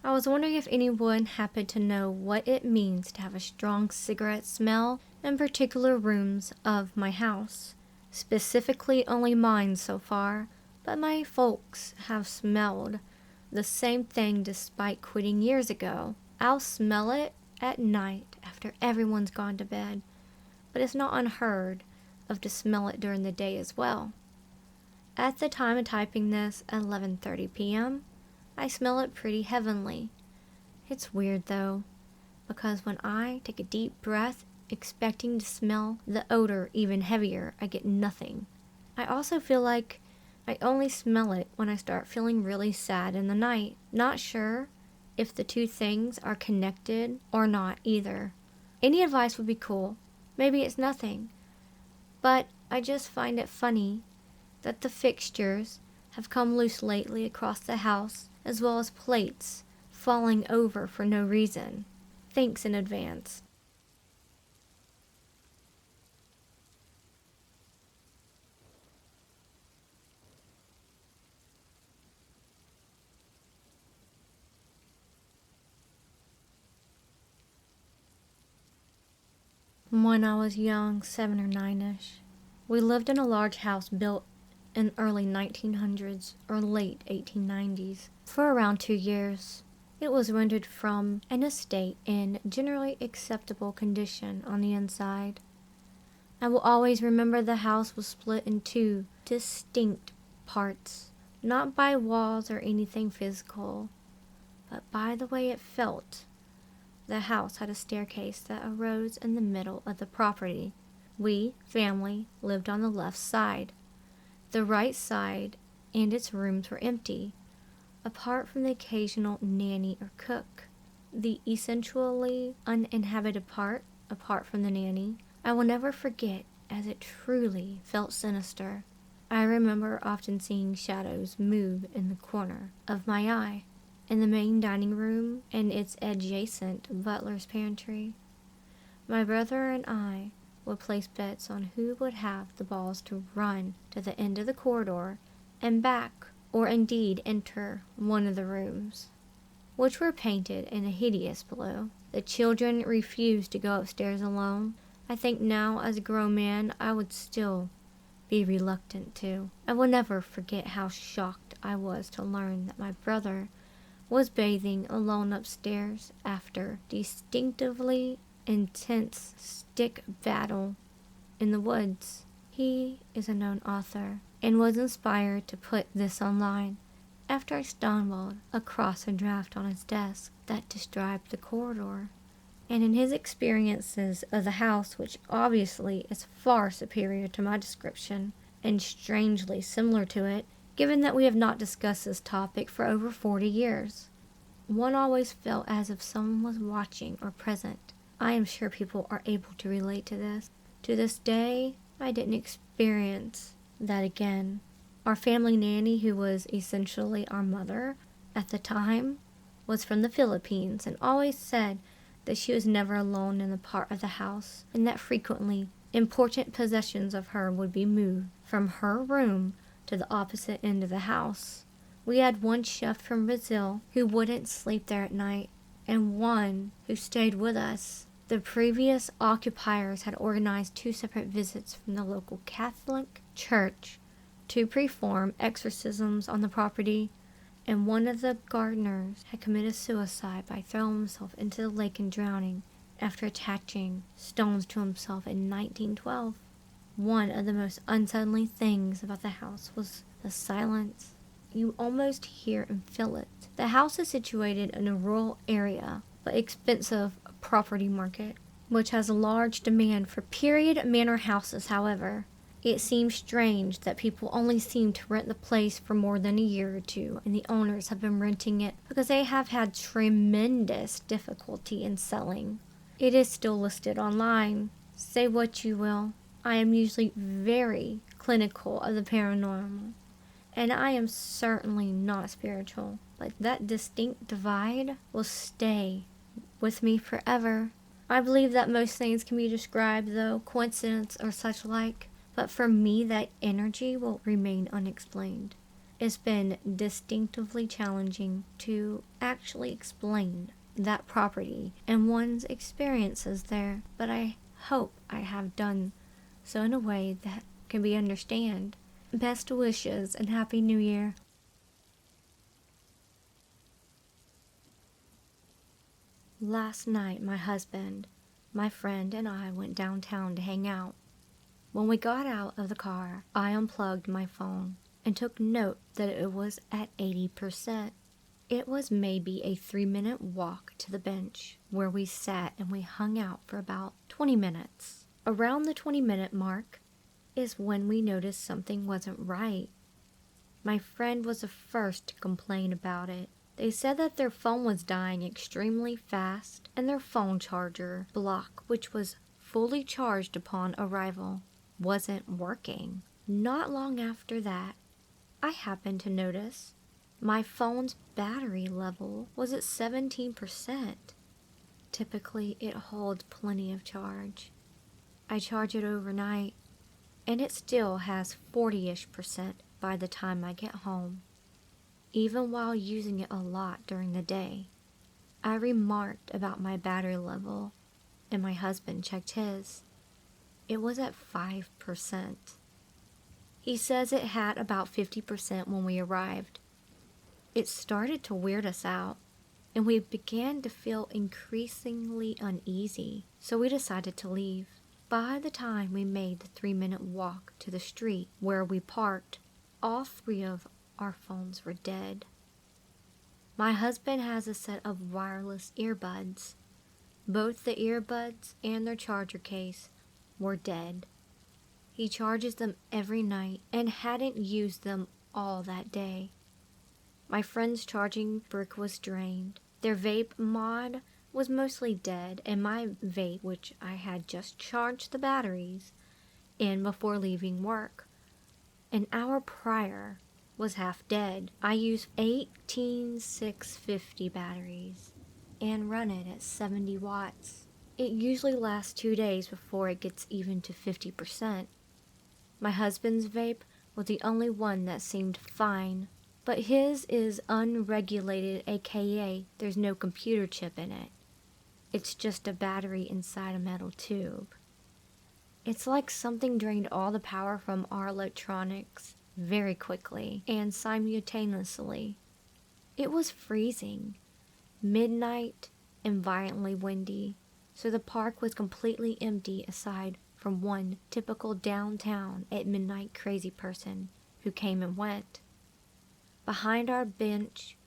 I was wondering if anyone happened to know what it means to have a strong cigarette smell in particular rooms of my house. Specifically only mine so far, but my folks have smelled the same thing despite quitting years ago. I'll smell it at night after everyone's gone to bed, but it's not unheard of to smell it during the day as well. At the time of typing this at 11:30 p.m., I smell it pretty heavenly. It's weird though, because when I take a deep breath expecting to smell the odor even heavier, I get nothing. I also feel like I only smell it when I start feeling really sad in the night. Not sure if the two things are connected or not either. Any advice would be cool. Maybe it's nothing, but I just find it funny that the fixtures have come loose lately across the house, as well as plates falling over for no reason. Thanks in advance. When I was young, 7 or 9-ish, we lived in a large house built in early 1900s or late 1890s for around 2 years. It was rented from an estate in generally acceptable condition on the inside. I will always remember the house was split in two distinct parts, not by walls or anything physical, but by the way it felt. The house had a staircase that arose in the middle of the property. We, family, lived on the left side. The right side and its rooms were empty, apart from the occasional nanny or cook. The essentially uninhabited part, apart from the nanny, I will never forget, as it truly felt sinister. I remember often seeing shadows move in the corner of my eye, in the main dining room and its adjacent butler's pantry. My brother and I would place bets on who would have the balls to run to the end of the corridor and back, or indeed enter one of the rooms, which were painted in a hideous blue. The children refused to go upstairs alone. I think now, as a grown man, I would still be reluctant to. I will never forget how shocked I was to learn that my brother was bathing alone upstairs after distinctively intense stick battle in the woods. He is a known author and was inspired to put this online after I stumbled across a draft on his desk that described the corridor. And in his experiences of the house, which obviously is far superior to my description and strangely similar to it, given that we have not discussed this topic for over 40 years, one always felt as if someone was watching or present. I am sure people are able to relate to this. To this day, I didn't experience that again. Our family nanny, who was essentially our mother at the time, was from the Philippines and always said that she was never alone in the part of the house, and that frequently important possessions of her would be moved from her room to the opposite end of the house. We had one chef from Brazil who wouldn't sleep there at night, and one who stayed with us. The previous occupiers had organized 2 separate visits from the local Catholic church to perform exorcisms on the property, and one of the gardeners had committed suicide by throwing himself into the lake and drowning after attaching stones to himself in 1912. One of the most unsettling things about the house was the silence. You almost hear and feel it. The house is situated in a rural area, but expensive property market, which has a large demand for period manor houses. However, it seems strange that people only seem to rent the place for more than a year or two, and the owners have been renting it because they have had tremendous difficulty in selling. It is still listed online. Say what you will, I am usually very clinical of the paranormal, and I am certainly not spiritual, but that distinct divide will stay with me forever. I believe that most things can be described, though coincidence or such like, but for me that energy will remain unexplained. It's been distinctively challenging to actually explain that property and one's experiences there, but I hope I have done so in a way that can be understood. Best wishes and Happy New Year. Last night, my husband, my friend, and I went downtown to hang out. When we got out of the car, I unplugged my phone and took note that it was at 80%. It was maybe a 3-minute walk to the bench where we sat and we hung out for about 20 minutes. Around the 20-minute mark is when we noticed something wasn't right. My friend was the first to complain about it. They said that their phone was dying extremely fast and their phone charger block, which was fully charged upon arrival, wasn't working. Not long after that, I happened to notice my phone's battery level was at 17%. Typically, it holds plenty of charge. I charge it overnight, and it still has 40-ish% by the time I get home, even while using it a lot during the day. I remarked about my battery level and my husband checked his. It was at 5%. He says it had about 50% when we arrived. It started to weird us out, and we began to feel increasingly uneasy, so we decided to leave. By the time we made the 3-minute walk to the street where we parked, all 3 of our phones were dead. My husband has a set of wireless earbuds. Both the earbuds and their charger case were dead. He charges them every night and hadn't used them all that day. My friend's charging brick was drained. Their vape mod was mostly dead, and my vape, which I had just charged the batteries in before leaving work an hour prior, was half dead. I used 18650 batteries and run it at 70 watts. It usually lasts 2 days before it gets even to 50%. My husband's vape was the only one that seemed fine, but his is unregulated, aka there's no computer chip in it. It's just a battery inside a metal tube. It's like something drained all the power from our electronics very quickly and simultaneously. It was freezing, midnight, and violently windy, so the park was completely empty aside from one typical downtown at midnight crazy person who came and went. Behind our bench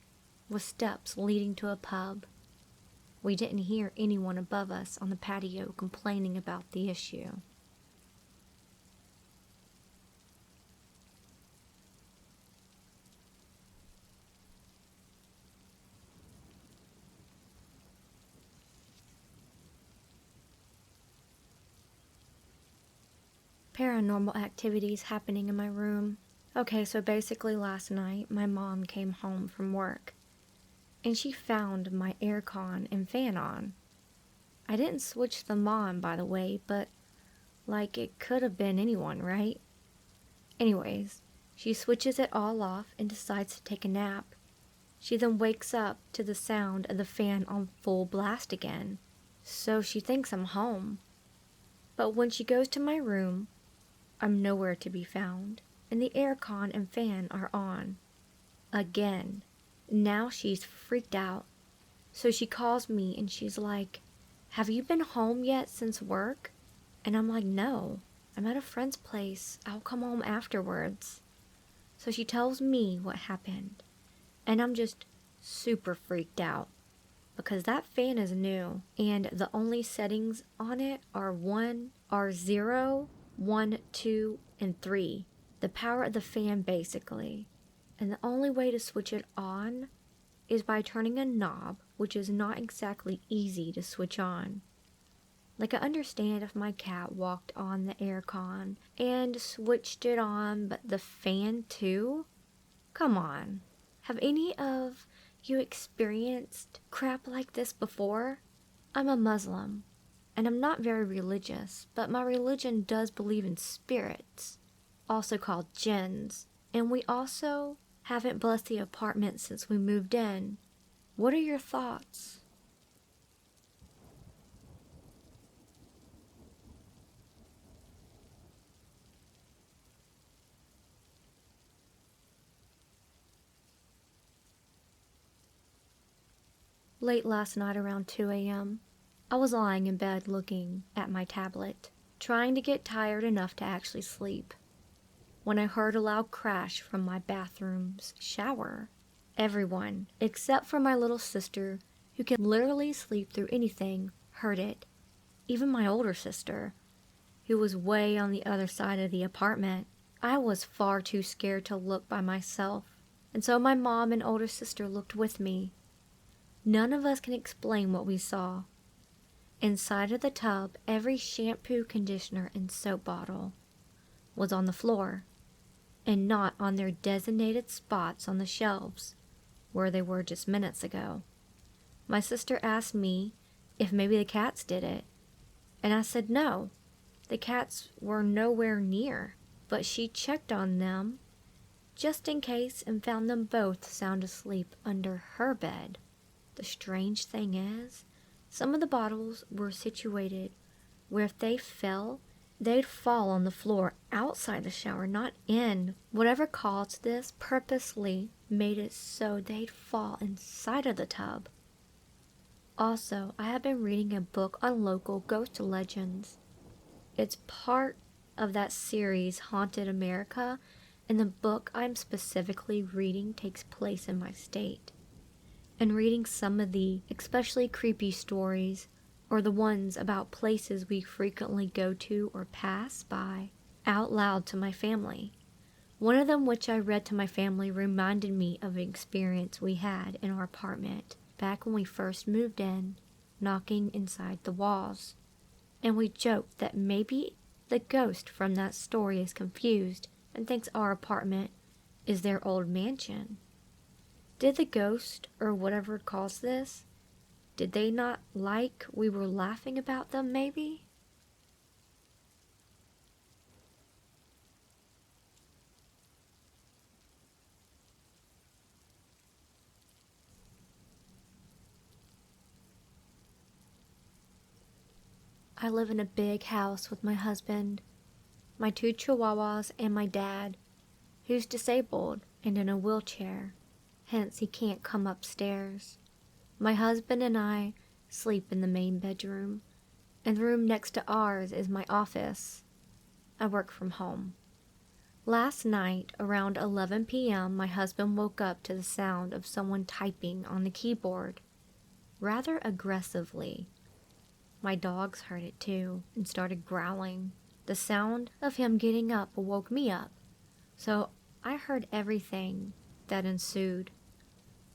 was steps leading to a pub. We didn't hear anyone above us on the patio complaining about the issue. Paranormal activities happening in my room. Okay, so basically last night, my mom came home from work, and she found my aircon and fan on. I didn't switch them on, by the way, but, like, it could have been anyone, right? Anyways, she switches it all off and decides to take a nap. She then wakes up to the sound of the fan on full blast again, so she thinks I'm home. But when she goes to my room, I'm nowhere to be found, and the aircon and fan are on. Again. Now she's freaked out. So she calls me and she's like, "Have you been home yet since work?" And I'm like, "No, I'm at a friend's place. I'll come home afterwards." So she tells me what happened, and I'm just super freaked out because that fan is new, and the only settings on it are 0, 1, 2, and 3. The power of the fan, basically. And the only way to switch it on is by turning a knob, which is not exactly easy to switch on. Like, I understand if my cat walked on the aircon and switched it on, but the fan too? Come on. Have any of you experienced crap like this before? I'm a Muslim, and I'm not very religious, but my religion does believe in spirits, also called jinns, and we also haven't blessed the apartment since we moved in. What are your thoughts? Late last night around 2 a.m., I was lying in bed looking at my tablet, trying to get tired enough to actually sleep, when I heard a loud crash from my bathroom's shower. Everyone, except for my little sister, who can literally sleep through anything, heard it. Even my older sister, who was way on the other side of the apartment. I was far too scared to look by myself, and so my mom and older sister looked with me. None of us can explain what we saw. Inside of the tub, every shampoo, conditioner, and soap bottle was on the floor, and not on their designated spots on the shelves, where they were just minutes ago. My sister asked me if maybe the cats did it, and I said no, the cats were nowhere near, but she checked on them just in case and found them both sound asleep under her bed. The strange thing is, Some of the bottles were situated where if they fell, they'd fall on the floor outside the shower, not in. Whatever caused this purposely made it so they'd fall inside of the tub. Also, I have been reading a book on local ghost legends. It's part of that series, Haunted America, and the book I'm specifically reading takes place in my state. And reading some of the especially creepy stories, or the ones about places we frequently go to or pass by, out loud to my family. One of them which I read to my family reminded me of an experience we had in our apartment back when we first moved in, knocking inside the walls. And we joked that maybe the ghost from that story is confused and thinks our apartment is their old mansion. Did the ghost, or whatever caused this, did they not like we were laughing about them maybe? I live in a big house with my husband, my 2 chihuahuas, and my dad, who's disabled and in a wheelchair, hence he can't come upstairs. My husband and I sleep in the main bedroom, and the room next to ours is my office. I work from home. Last night, around 11 p.m., my husband woke up to the sound of someone typing on the keyboard, rather aggressively. My dogs heard it too and started growling. The sound of him getting up woke me up, so I heard everything that ensued.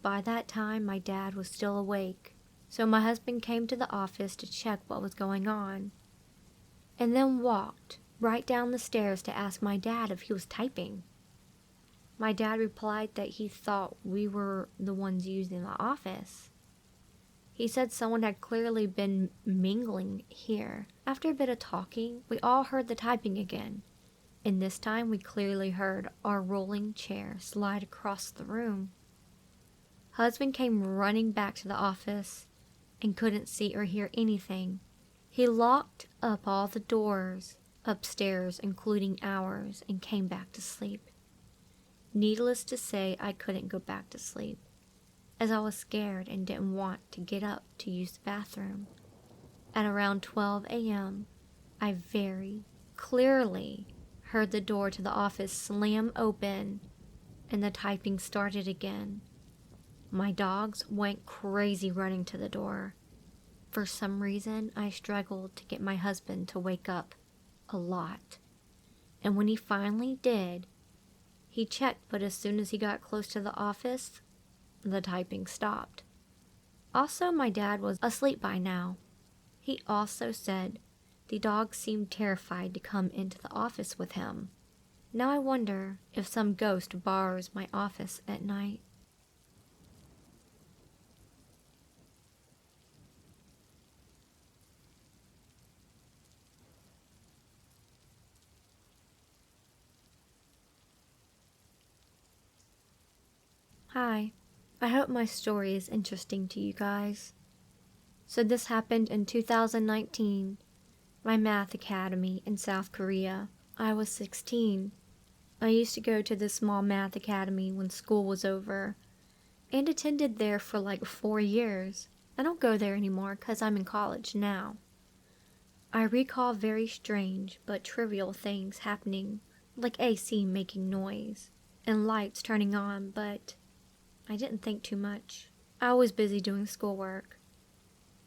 By that time, my dad was still awake, so my husband came to the office to check what was going on, and then walked right down the stairs to ask my dad if he was typing. My dad replied that he thought we were the ones using the office. He said someone had clearly been mingling here. After a bit of talking, we all heard the typing again, and this time we clearly heard our rolling chair slide across the room. Husband came running back to the office and couldn't see or hear anything. He locked up all the doors upstairs, including ours, and came back to sleep. Needless to say, I couldn't go back to sleep, as I was scared and didn't want to get up to use the bathroom. At around 12 a.m., I very clearly heard the door to the office slam open and the typing started again. My dogs went crazy running to the door. For some reason, I struggled to get my husband to wake up a lot. And when he finally did, he checked, but as soon as he got close to the office, the typing stopped. Also, my dad was asleep by now. He also said the dogs seemed terrified to come into the office with him. Now I wonder if some ghost borrows my office at night. Hi, I hope my story is interesting to you guys. So this happened in 2019, my math academy in South Korea. I was 16. I used to go to this small math academy when school was over, and attended there for like 4 years. I don't go there anymore because I'm in college now. I recall very strange but trivial things happening, like AC making noise, and lights turning on, but I didn't think too much. I was busy doing schoolwork,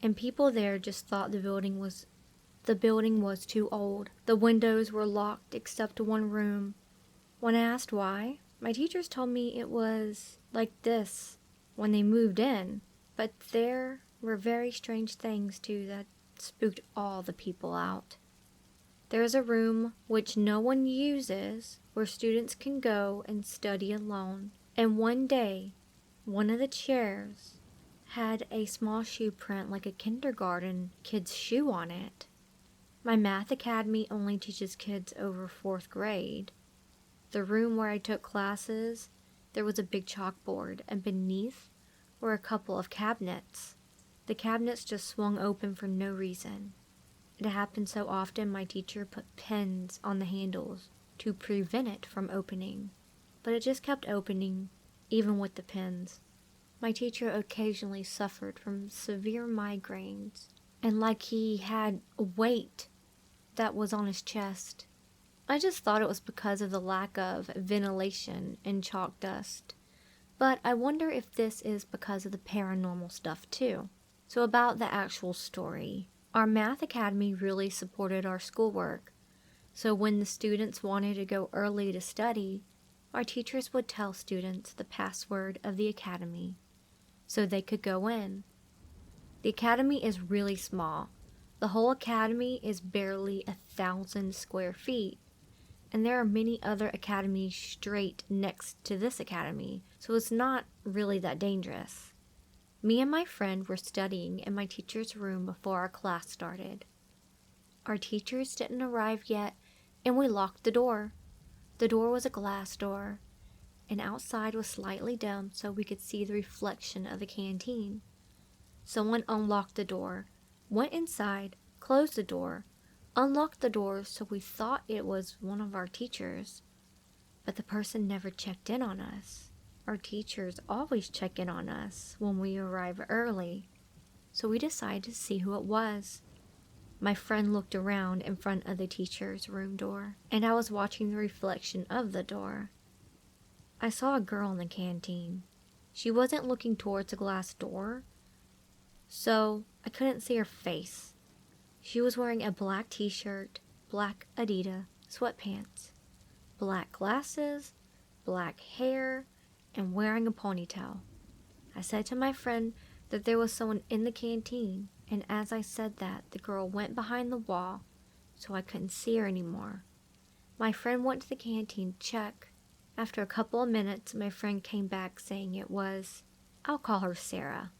and people there just thought the building was too old. The windows were locked except one room. When I asked why, my teachers told me it was like this when they moved in, but there were very strange things too that spooked all the people out. There's a room which no one uses where students can go and study alone, and one day one of the chairs had a small shoe print like a kindergarten kid's shoe on it. My math academy only teaches kids over 4th grade. The room where I took classes, there was a big chalkboard, and beneath were a couple of cabinets. The cabinets just swung open for no reason. It happened so often my teacher put pins on the handles to prevent it from opening, but it just kept opening, even with the pins. My teacher occasionally suffered from severe migraines, and like he had a weight that was on his chest. I just thought it was because of the lack of ventilation and chalk dust, but I wonder if this is because of the paranormal stuff too. So about the actual story, our math academy really supported our schoolwork, so when the students wanted to go early to study, our teachers would tell students the password of the academy so they could go in. The academy is really small. The whole academy is barely 1,000 square feet, and there are many other academies straight next to this academy, so it's not really that dangerous. Me and my friend were studying in my teacher's room before our class started. Our teachers didn't arrive yet, and we locked the door. The door was a glass door, and outside was slightly dim so we could see the reflection of the canteen. Someone unlocked the door, went inside, closed the door, unlocked the door, so we thought it was one of our teachers. But the person never checked in on us. Our teachers always check in on us when we arrive early, so we decided to see who it was. My friend looked around in front of the teacher's room door, and I was watching the reflection of the door. I saw a girl in the canteen. She wasn't looking towards the glass door, so I couldn't see her face. She was wearing a black t-shirt, black Adidas sweatpants, black glasses, black hair, and wearing a ponytail. I said to my friend that there was someone in the canteen, and as I said that, the girl went behind the wall, so I couldn't see her anymore. My friend went to the canteen to check. After a couple of minutes, my friend came back saying it was, I'll call her Sarah,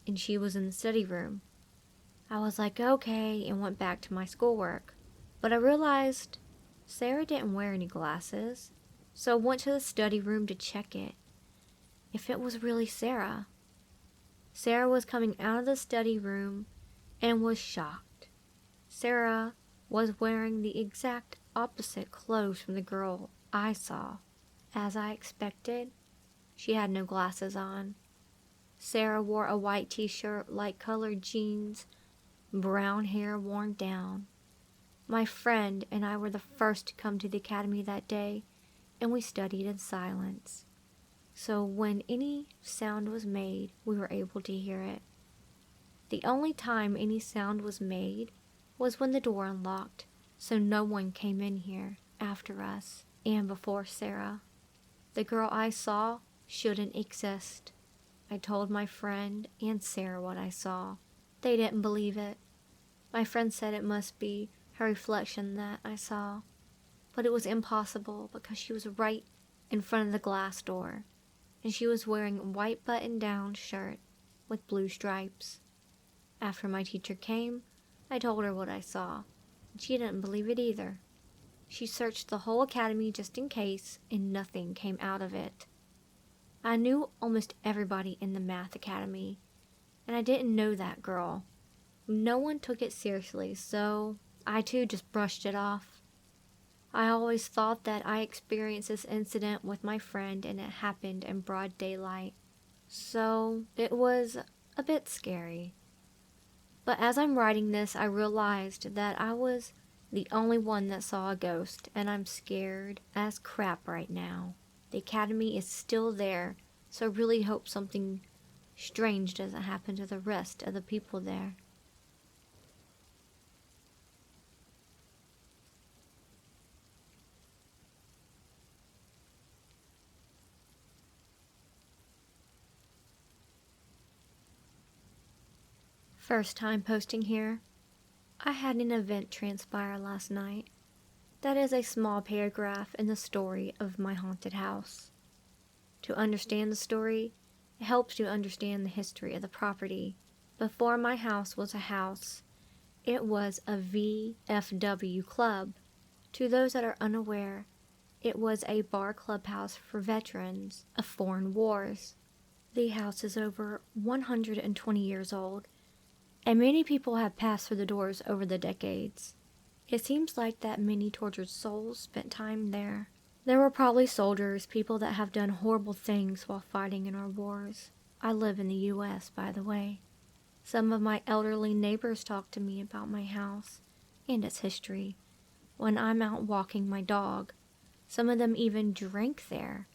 and she was in the study room. I was like, okay, and went back to my schoolwork. But I realized Sarah didn't wear any glasses, so I went to the study room to check it, if it was really Sarah. Sarah was coming out of the study room and was shocked. Sarah was wearing the exact opposite clothes from the girl I saw. As I expected, she had no glasses on. Sarah wore a white t-shirt, light-colored jeans, brown hair worn down. My friend and I were the first to come to the academy that day, and we studied in silence. So when any sound was made, we were able to hear it. The only time any sound was made was when the door unlocked, so no one came in here after us and before Sarah. The girl I saw shouldn't exist. I told my friend and Sarah what I saw. They didn't believe it. My friend said it must be her reflection that I saw, but it was impossible because she was right in front of the glass door, and she was wearing a white button-down shirt with blue stripes. After my teacher came, I told her what I saw, and she didn't believe it either. She searched the whole academy just in case, and nothing came out of it. I knew almost everybody in the math academy, and I didn't know that girl. No one took it seriously, so I too just brushed it off. I always thought that I experienced this incident with my friend and it happened in broad daylight, so it was a bit scary. But as I'm writing this, I realized that I was the only one that saw a ghost, and I'm scared as crap right now. The academy is still there, so I really hope something strange doesn't happen to the rest of the people there. First time posting here. I had an event transpire last night. That is a small paragraph in the story of my haunted house. To understand the story, it helps you understand the history of the property. Before my house was a house, it was a VFW club. To those that are unaware, it was a bar clubhouse for veterans of foreign wars. The house is over 120 years old, and many people have passed through the doors over the decades. It seems like that many tortured souls spent time there. There were probably soldiers, people that have done horrible things while fighting in our wars. I live in the U.S., by the way. Some of my elderly neighbors talk to me about my house and its history when I'm out walking my dog. Some of them even drink there.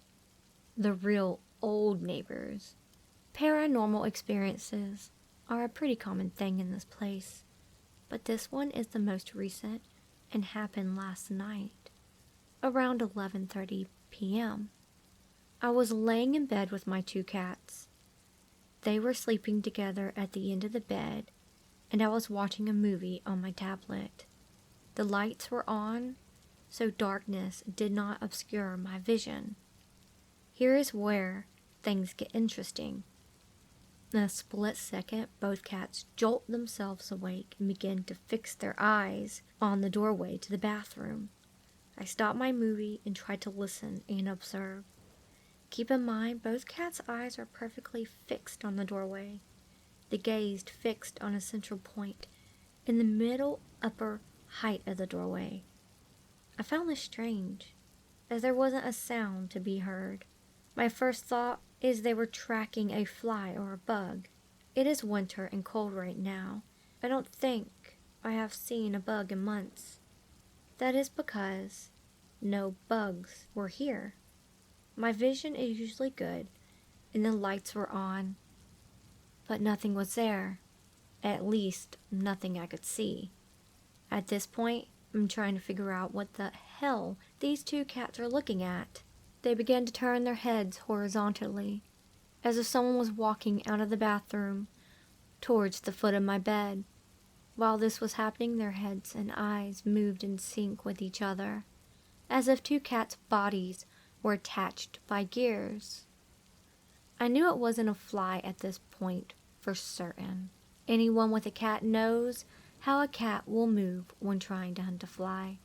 The real old neighbors. Paranormal experiences are a pretty common thing in this place, but this one is the most recent and happened last night, around 11:30 p.m. I was laying in bed with my two cats. They were sleeping together at the end of the bed, and I was watching a movie on my tablet. The lights were on, so darkness did not obscure my vision. Here is where things get interesting. In a split second, both cats jolt themselves awake and begin to fix their eyes on the doorway to the bathroom. I stopped my movie and tried to listen and observe. Keep in mind, both cats' eyes are perfectly fixed on the doorway. The gaze fixed on a central point in the middle upper height of the doorway. I found this strange, as there wasn't a sound to be heard. My first thought is they were tracking a fly or a bug. It is winter and cold right now. I don't think I have seen a bug in months. That is because no bugs were here. My vision is usually good, and the lights were on, but nothing was there. At least, nothing I could see. At this point, I'm trying to figure out what the hell these two cats are looking at. They began to turn their heads horizontally, as if someone was walking out of the bathroom towards the foot of my bed. While this was happening, their heads and eyes moved in sync with each other, as if two cats' bodies were attached by gears. I knew it wasn't a fly at this point for certain. Anyone with a cat knows how a cat will move when trying to hunt a fly.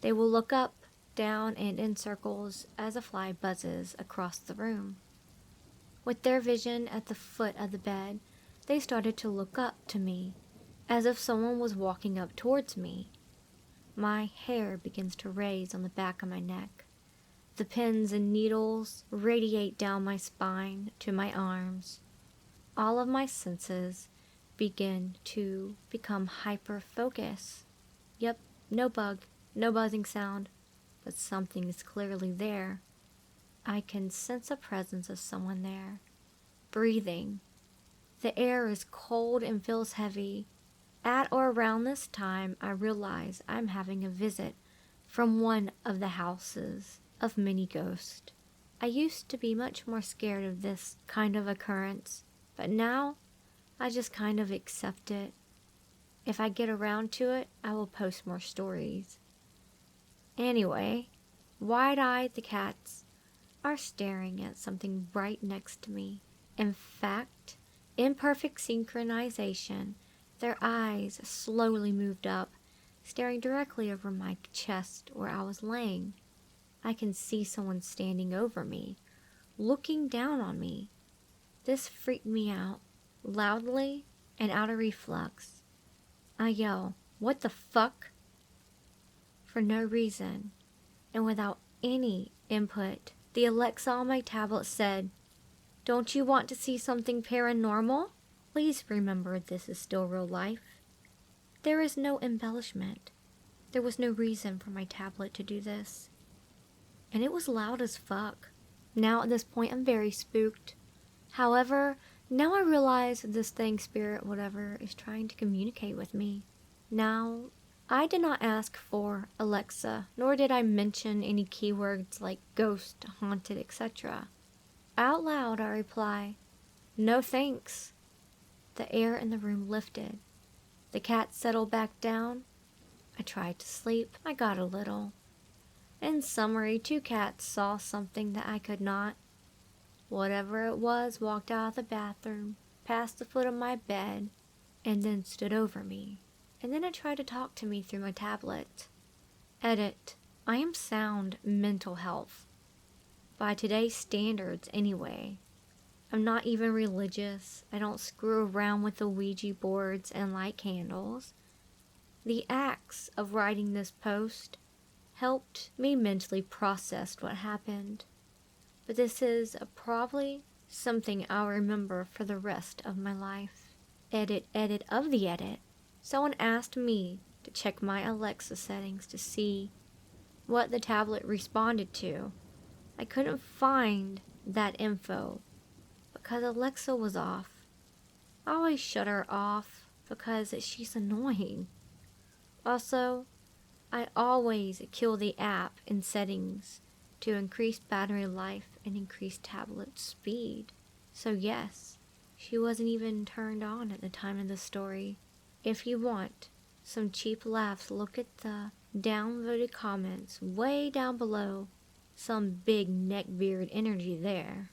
They will look up, down, and in circles as a fly buzzes across the room. With their vision at the foot of the bed, they started to look up to me, as if someone was walking up towards me. My hair begins to raise on the back of my neck. The pins and needles radiate down my spine to my arms. All of my senses begin to become hyper-focused. Yep, no bug, no buzzing sound, but something is clearly there. I can sense a presence of someone there. Breathing. The air is cold and feels heavy. At or around this time, I realize I'm having a visit from one of the houses of many ghosts. I used to be much more scared of this kind of occurrence, but now I just kind of accept it. If I get around to it, I will post more stories. Anyway, wide-eyed the cats are staring at something right next to me. In fact, in perfect synchronization, their eyes slowly moved up, staring directly over my chest where I was laying. I can see someone standing over me, looking down on me. This freaked me out. Loudly and out of reflex, I yell, "What the fuck?" For no reason, and without any input, the Alexa on my tablet said, "Don't you want to see something paranormal? Please remember this is still real life." There is no embellishment. There was no reason for my tablet to do this. And it was loud as fuck. Now at this point I'm very spooked. However, now I realize this thing, spirit, whatever, is trying to communicate with me. Now, I did not ask for Alexa, nor did I mention any keywords like ghost, haunted, etc. Out loud I reply, "No thanks." The air in the room lifted. The cat settled back down. I tried to sleep. I got a little. In summary, two cats saw something that I could not. Whatever it was walked out of the bathroom, past the foot of my bed, and then stood over me. And then it tried to talk to me through my tablet. Edit. I am sound mental health. By today's standards, anyway. I'm not even religious. I don't screw around with the Ouija boards and light candles. The acts of writing this post helped me mentally process what happened. But this is probably something I'll remember for the rest of my life. Edit of the edit. Someone asked me to check my Alexa settings to see what the tablet responded to. I couldn't find that info because Alexa was off. I always shut her off because she's annoying. Also, I always kill the app in settings to increase battery life and increase tablet speed. So yes, she wasn't even turned on at the time of the story. If you want some cheap laughs, look at the downvoted comments way down below. Some big neckbeard energy there.